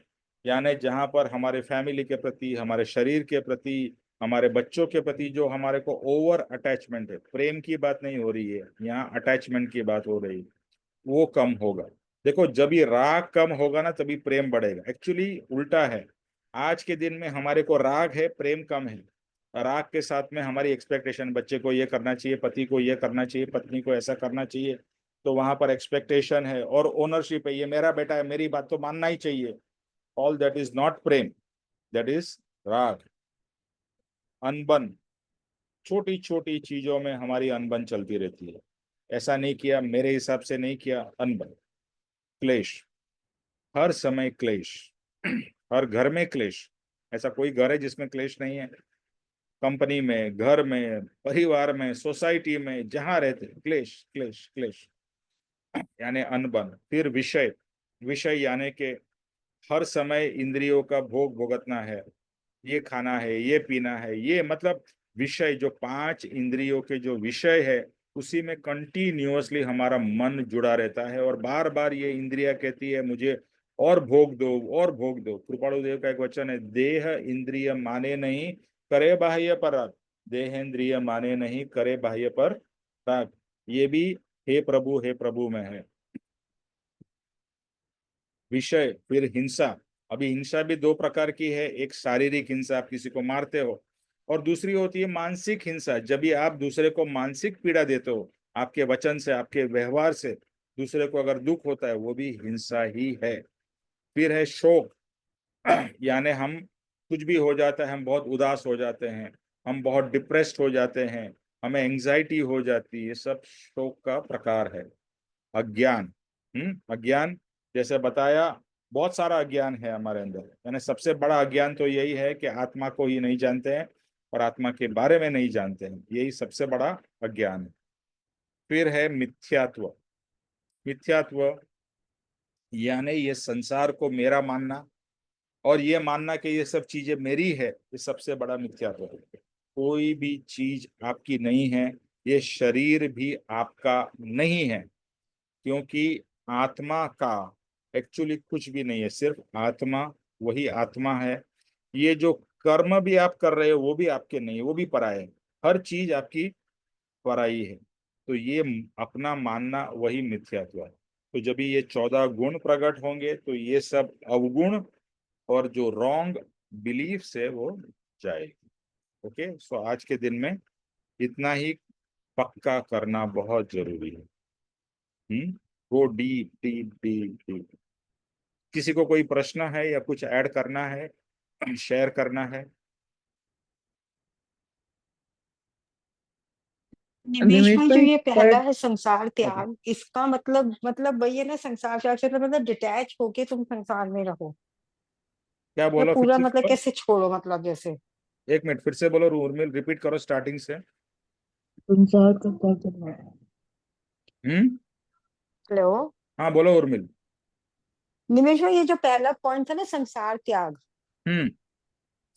यानी जहां पर हमारे फैमिली के प्रति, हमारे शरीर के प्रति, हमारे बच्चों के प्रति जो हमारे को ओवर अटैचमेंट है, प्रेम की बात नहीं हो रही है यहाँ, अटैचमेंट की बात हो रही है, वो कम होगा। देखो, जब ये राग कम होगा ना, तभी प्रेम बढ़ेगा। एक्चुअली उल्टा है, आज के दिन में हमारे को राग है, प्रेम कम है। राग के साथ में हमारी एक्सपेक्टेशन, बच्चे को ये करना चाहिए, पति को ये करना चाहिए, पत्नी को ऐसा करना चाहिए, तो वहां पर एक्सपेक्टेशन है और ओनरशिप है, ये मेरा बेटा है, मेरी बात तो मानना ही चाहिए। All that is not Prem, that is राग। अनबन, छोटी छोटी चीजों में हमारी अनबन चलती रहती है। ऐसा नहीं किया, मेरे हिसाब से नहीं किया, अनबन, क्लेश, हर समय क्लेश, हर घर में क्लेश। ऐसा कोई घर है जिसमें क्लेश नहीं है? कंपनी में, घर में, परिवार में, सोसाइटी में, जहां रहते, क्लेश क्लेश क्लेश, यानी अनबन। फिर विषय, विषय यानी कि हर समय इंद्रियों का भोग भोगतना है, ये खाना है, ये पीना है, ये मतलब विषय, जो पांच इंद्रियों के जो विषय है, उसी में कंटिन्यूअसली हमारा मन जुड़ा रहता है और बार बार ये इंद्रिया कहती है मुझे और भोग दो और भोग दो। कृपाणु देव का एक वचन है, देह इंद्रिय माने नहीं करे बाह्य पर राग, देहेंद्रिय माने नहीं करे बाह्य पर राग। ये भी हे प्रभु में है। विषय, फिर हिंसा। अभी हिंसा भी दो प्रकार की है, एक शारीरिक हिंसा, आप किसी को मारते हो, और दूसरी होती है मानसिक हिंसा, जब भी आप दूसरे को मानसिक पीड़ा देते हो, आपके वचन से, आपके व्यवहार से दूसरे को अगर दुख होता है, वो भी हिंसा ही है। फिर है शोक, यानी हम कुछ भी हो जाता है, हम बहुत उदास हो जाते हैं, हम बहुत डिप्रेस्ड हो जाते हैं, हमें एंजाइटी हो जाती है, ये सब शोक का प्रकार है। अज्ञान, अज्ञान, जैसे बताया, बहुत सारा अज्ञान है हमारे अंदर, यानी सबसे बड़ा अज्ञान तो यही है कि आत्मा को ही नहीं जानते हैं और आत्मा के बारे में नहीं जानते हैं, यही सबसे बड़ा अज्ञान है। फिर है मिथ्यात्व, मिथ्यात्व यानी ये संसार को मेरा मानना और ये मानना कि ये सब चीजें मेरी है, ये सबसे बड़ा मिथ्यात्व है। कोई भी चीज आपकी नहीं है, ये शरीर भी आपका नहीं है, क्योंकि आत्मा का एक्चुअली कुछ भी नहीं है, सिर्फ आत्मा, वही आत्मा है। ये जो कर्म भी आप कर रहे हो, वो भी आपके नहीं है, वो भी पराये है, हर चीज आपकी पराई है। तो ये अपना मानना वही मिथ्यात्व है। तो जब ये 14 गुण प्रकट होंगे, तो ये सब अवगुण और जो रॉन्ग बिलीफ है वो जाएगी। ओके, सो आज के दिन में इतना ही पक्का करना बहुत जरूरी है। Go deep deep deep deep. किसी को कोई प्रश्न है या कुछ ऐड करना है, शेयर करना है? निमेश निमित भाई, जो भाई ये पहला पर है संसार त्याग, इसका मतलब वही है ना, संसार त्याग से मतलब डिटैच होके तुम संसार में रहो, क्या या बोलो फिर पूरा से मतलब बोलो? कैसे छोड़ो, मतलब जैसे। एक मिनट फिर से बोलो, उर्मिल, रिपीट करो स्टार्टिंग से। संसार का त्याग करना है। हम्म। हेलो हाँ बोलो उर्मिल। निमेश भाई, ये जो पहला पॉइंट था ना, संसार त्याग, हम्म।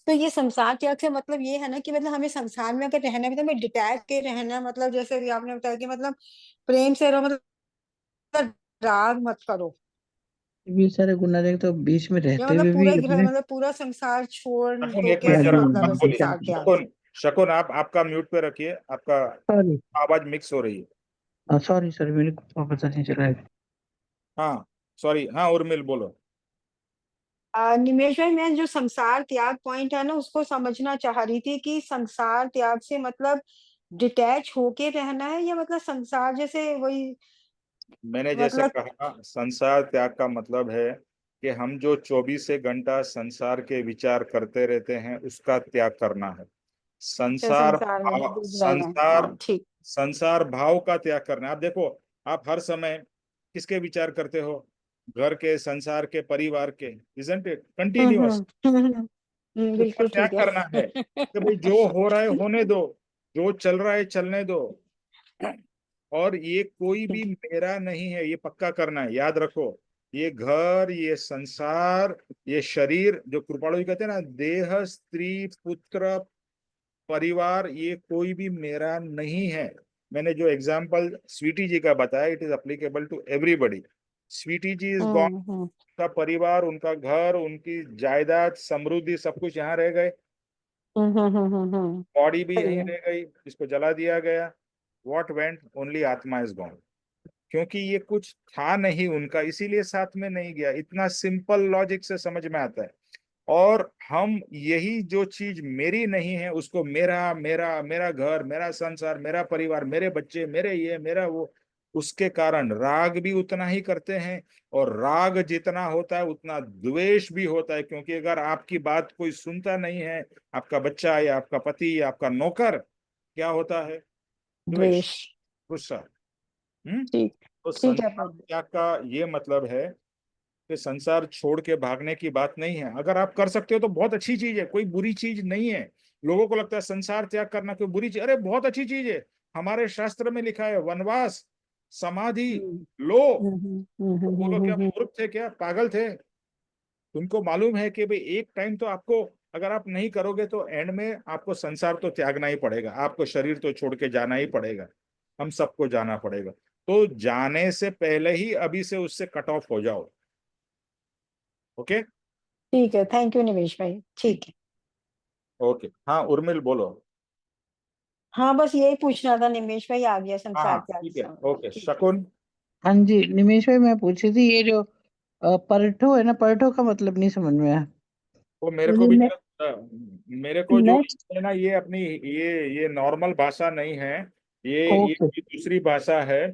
तो ये संसार त्याग से मतलब ये है ना कि मतलब हमें संसार में अगर रहना भी तो हमें डिटैच के रहना, मतलब जैसे अभी आपने बताया कि मतलब प्रेम से रहो, मतलब राग मत करो, ये सारे गुना देख तो बीच में या रहते मतलब हुए पूरा भी घर, अपने मतलब पूरा संसार छोड़ शकुन दो, एक मिनट कैसे जरा मतलब है आप बोलिए। संसार त्याग। शकुन, शकुन आप आपका म्यूट पे रखिए, आपका सॉरी, आवाज मिक्स हो रही है। सॉरी सर, मेरे को पता नहीं चला है। हाँ सॉरी, हाँ उर्मिल बोलो। निमेश भाई, मैं जो संसार त्याग पॉइंट है ना, उसको समझना चाह रही थी कि संसार त्याग से मतलब डिटैच होके रहना है, या मतलब संसार जैसे वही मैंने जैसे मतलब। कहा, संसार त्याग का मतलब है कि हम जो 24 घंटा संसार के विचार करते रहते हैं उसका त्याग करना है। संसार संसार में जो भाव, डूब रहे हैं, हाँ, ठीक। संसार भाव का त्याग करना है। आप देखो, आप हर समय किसके विचार करते हो? घर के, संसार के, परिवार के, इजंट इट? कंटिन्यूअस उसका बिल्कुल त्याग ठीक करना है है। कि भाई जो हो रहा है होने दो, जो चल रहा है चलने दो, और ये कोई भी मेरा नहीं है, ये पक्का करना है। याद रखो, ये घर, ये संसार, ये शरीर, जो कृपाणु जी कहते हैं ना, देह, स्त्री, पुत्र, परिवार, ये कोई भी मेरा नहीं है। मैंने जो एग्जाम्पल स्वीटी जी का बताया, it is applicable to everybody. Sweety ji is gone, उनका परिवार, उनका घर, उनकी जायदाद, समृद्धि, सब कुछ यहाँ रह गए, बॉडी भी सही यहीं है। रह गई, इसको जला दिया गया। What went? ओनली आत्मा इज गॉन, क्योंकि ये कुछ था नहीं उनका, इसीलिए साथ में नहीं गया। इतना सिंपल लॉजिक से समझ में आता है। और हम यही जो चीज मेरी नहीं है उसको मेरा मेरा मेरा घर, मेरा संसार, मेरा परिवार, मेरे बच्चे, मेरे ये, मेरा वो, उसके कारण राग भी उतना ही करते हैं। और राग जितना होता है उतना द्वेष भी होता है, क्योंकि अगर आपकी बात कोई सुनता नहीं है, आपका बच्चा या आपका पति या आपका नौकर, क्या होता है? द्वेष, द्वेष। गुस्सा। ठीक। तो ठीक है संसार प्रभु। त्याग का ये मतलब है कि संसार छोड़ के भागने की बात नहीं है। अगर आप कर सकते हो तो बहुत अच्छी चीज है, कोई बुरी चीज नहीं है। लोगों को लगता है संसार त्याग करना कोई बुरी चीज, अरे बहुत अच्छी चीज है। हमारे शास्त्र में लिखा है वनवास, समाधि, हम्म, लो। तो वो लोग क्या हम्म। मूर्ख थे? क्या पागल थे? तुमको मालूम है कि भाई एक टाइम तो आपको, अगर आप नहीं करोगे तो एंड में आपको संसार तो त्यागना ही पड़ेगा, आपको शरीर तो छोड़ के जाना ही पड़ेगा, हम सबको जाना पड़ेगा। तो जाने से पहले ही अभी से उससे कट ऑफ हो जाओ। ओके। ठीक है, थैंक यू निमेश भाई, ठीक है। ओके, हाँ उर्मिल बोलो। हाँ, बस यही पूछना था, निमेश भाई आ गया हाँ संसार हाँ त्याग ठीक है, से। ओके। ठीक है। शकुन। हाँ जी निमेश भाई, मैं पूछ रही थी ये जो परठो है ना, परठो का मतलब नहीं समझ में आया। वो मेरे को भी मेरे को जो नेक्स्ट। है ना, ये अपनी, ये नॉर्मल भाषा नहीं है, ये ओके। कोई दूसरी भाषा है।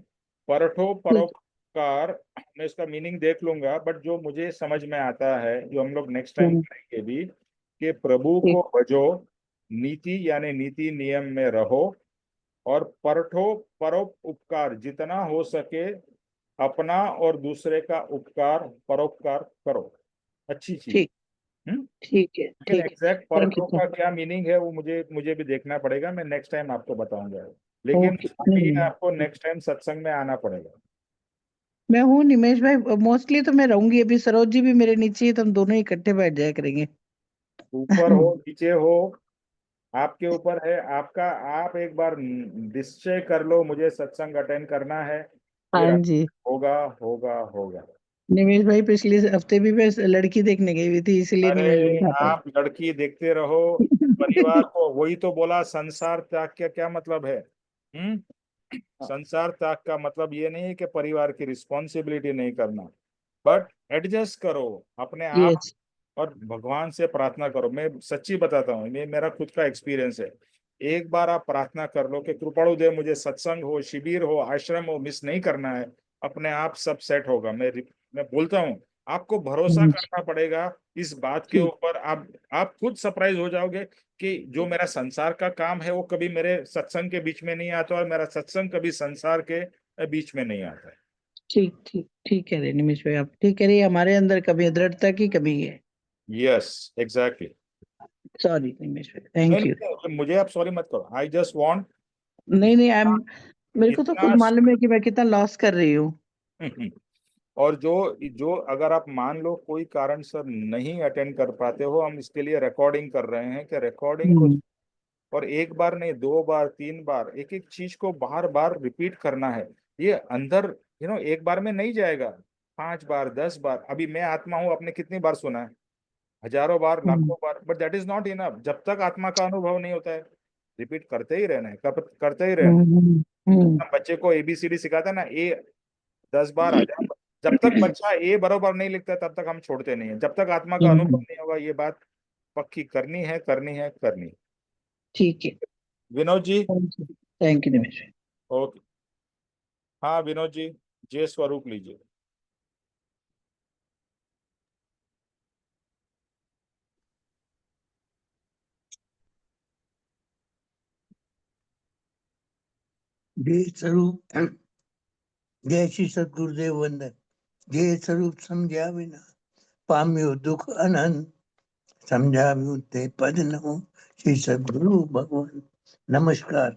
परोठो, ठीक। परोपकार, मैं इसका मीनिंग देख लूंगा, बट जो मुझे समझ में आता है, जो हम लोग नेक्स्ट टाइम हम्म, करेंगे भी, कि प्रभु ठीक। को भजो, नीति यानी नीति नियम में रहो, और परठो, परोपकार, जितना हो सके अपना और दूसरे का उपकार, परोपकार करो, अच्छी चीज। ठीक। ठीक है। लेकिन ठीक है। Exact thank you. परठो का क्या मीनिंग है वो मुझे भी देखना पड़ेगा, मैं नेक्स्ट टाइम आपको बताऊंगा। लेकिन ओके। उसके लिए आपको नेक्स्ट टाइम सत्संग में आना पड़ेगा। मैं हूँ निमेश भाई, मोस्टली तो मैं रहूंगी। अभी सरोज जी भी मेरे नीचे है, तो हम दोनों ही इकट्ठे बैठ जाया करेंगे। ऊपर हो नीचे हो, आपके ऊपर है आपका। आप एक बार निश्चय कर लो, मुझे सत्संग अटेंड करना है, हाँ फिर जी। होगा होगा होगा। निमेश भाई, पिछले हफ्ते भी मैं लड़की देखने गई हुई थी, इसलिए नहीं मैं अरे नहीं था पाई। आप लड़की देखते रहो, परिवार को, वही तो बोला, संसार त्याग का क्या मतलब है? हम्म। संसार त्याग का मतलब ये नहीं है कि परिवार की रिस्पॉन्सिबिलिटी नहीं करना, बट एडजस्ट करो अपने आप, यस। और भगवान से प्रार्थना करो। मैं सच्ची बताता हूँ, ये मेरा खुद का एक्सपीरियंस है। एक बार आप प्रार्थना कर लो कि कृपाणु देव, मुझे सत्संग हो, शिविर हो, आश्रम हो, मिस नहीं करना है, अपने आप सब सेट होगा। मैं बोलता हूँ, आपको भरोसा करना पड़ेगा इस बात के ठीक। ऊपर। आप खुद सरप्राइज हो जाओगे कि जो मेरा संसार का काम है वो कभी मेरे सत्संग के बीच में नहीं आता, और मेरा सत्संग कभी संसार के बीच में नहीं आता है। ठीक। ठीक। ठीक कह रहे हैं निमेश भाई, आप ठीक कह रही है। हमारे अंदर कभी दृढ़ता की कमी है। Yes, exactly. सॉरी निमेश भाई, नहीं थैंक यू। नहीं, मुझे आप सॉरी मत करो, आई जस्ट वांट नहीं नहीं, जितना, मेरे को तो खुद जितना मालूम है कि मैं कितना लॉस कर रही हूँ। और जो जो अगर आप मान लो कोई कारण सर नहीं अटेंड कर पाते हो, हम इसके लिए रिकॉर्डिंग कर रहे हैं कि रिकॉर्डिंग को, हम्म। और एक बार नहीं, 2 बार, 3 बार, एक एक चीज को बार बार रिपीट करना है। ये अंदर एक बार में नहीं जाएगा, 5 बार, 10 बार। अभी मैं आत्मा हूं, आपने कितनी बार सुना है? हजारों बार, हम्म। लाखों बार, but that is not enough. जब तक आत्मा का अनुभव नहीं होता है, रिपीट करते ही रहना है, करते ही रहना हम्म। हम्म। है। बच्चे को एबीसीडी सिखाता है ना, ए 10 बार, 1000 बार, जब तक बच्चा ए बरोबर नहीं लिखता तब तक हम छोड़ते नहीं है, जब तक आत्मा का अनुभव हम्म। नहीं होगा। ये बात पक्की करनी है, करनी है, करनी है। ठीक है। विनोद जी। थैंक यू निमेश भाई। ओके। हाँ विनोद जी, जे स्वरूप लीजिए। जय स्वरूप जय श्री सद्गुरुदेव वंदन। जय स्वरूप समझा बिना पाम्यो दुख अनंत, समझाव्યું તે પદ નમો શ્રી સદગુરુ ભગવાન। નમસ્કાર।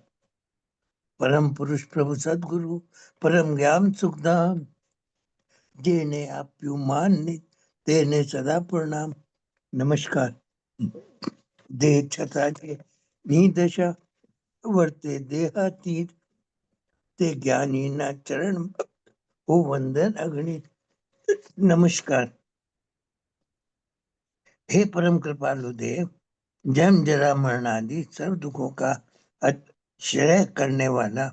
પરમ પુરુષ પ્રભુ સદગુરુ પરમ જ્ઞાન સુખધામ, જેને આપ્યું માન તેને સદા પ્રણામ। નમસ્કાર। દેહ છતાં જે ની દશા વર્તે દેહાતીત, તે જ્ઞાનીના ચરણ હું વંદન અગણિત। नमस्कार। हे परम कृपालु देव, जन्म जरा मरण आदि सब दुखों का श्रेय करने वाला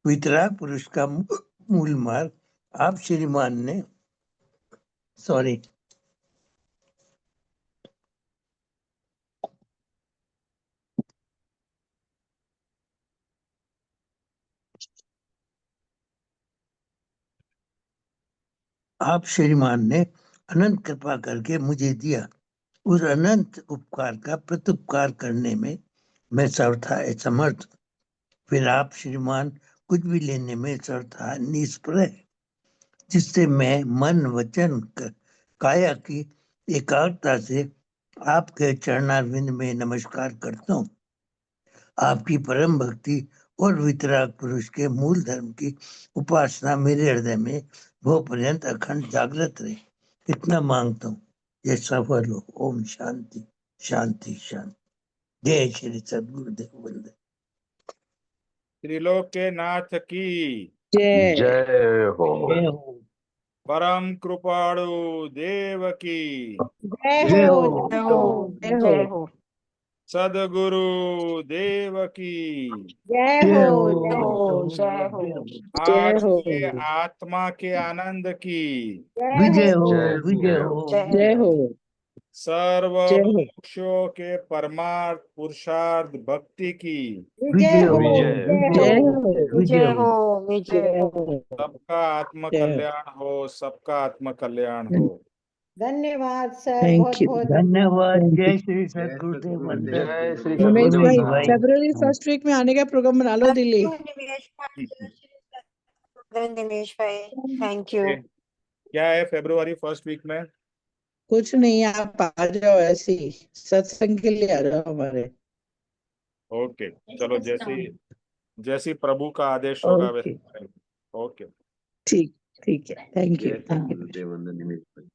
वितराग पुरुष का मूल मार्ग आप श्रीमान ने आप श्रीमान ने अनंत कृपा करके मुझे दिया। उस अनंत उपकार का प्रत्युपकार करने में मैं सर्वथा असमर्थ। फिर आप श्रीमान कुछ भी लेने में सर्वथा निष्प्रय, जिससे मैं मन वचन काया की एकाग्रता से आपके चरणारविंद में नमस्कार करता हूँ। आपकी परम भक्ति और वितराग पुरुष के मूल धर्म की उपासना मेरे हृदय में वो पर्यंत अखंड जागृत रहे, इतना मांगता हूँ। ये सफल हो। ओम शांति शांति शांति। जय श्री सद्गुरुदेव वंदन। त्रिलोक के नाथ की जय जय हो। जय हो। परम कृपाणु देव की जय जय हो हो। जय हो जय हो। जय हो सदगुरु देव की जय जय हो हो। जय हो जय हो जय आज हो। के आत्मा के आनंद की विजय हो। जय विजय हो। हो। जय हो। सर्व जय हो। मनुष्यों के परमार्थ पुरुषार्थ भक्ति की विजय हो विजय जय हो हो। विजय हो विजय जय हो। हो। सबका आत्म जय हो। कल्याण हो, सबका आत्म कल्याण हो। धन्यवाद सर, थैंक बहुत यू। बहुत धन्यवाद। Thank you. जय श्री जय सद्गुरुदेव सद्गुरुदेव वंदन। जय श्री उमेश सद्गुरुदेव भाई, भाई। फरवरी फर्स्ट वीक में आने का प्रोग्राम बना लो दिल्ली। निमेश भाई, निमेश भाई, थैंक यू। क्या है फरवरी फर्स्ट वीक में? कुछ नहीं, आप आ जाओ, ऐसे ही सत्संग के लिए आ जाओ हमारे। ओके, चलो जैसी जैसी प्रभु का आदेश होगा ओके, वैसे। ओके। ठीक ठीक है। Thank you. जय सद्गुरुदेव वंदन निमित्त।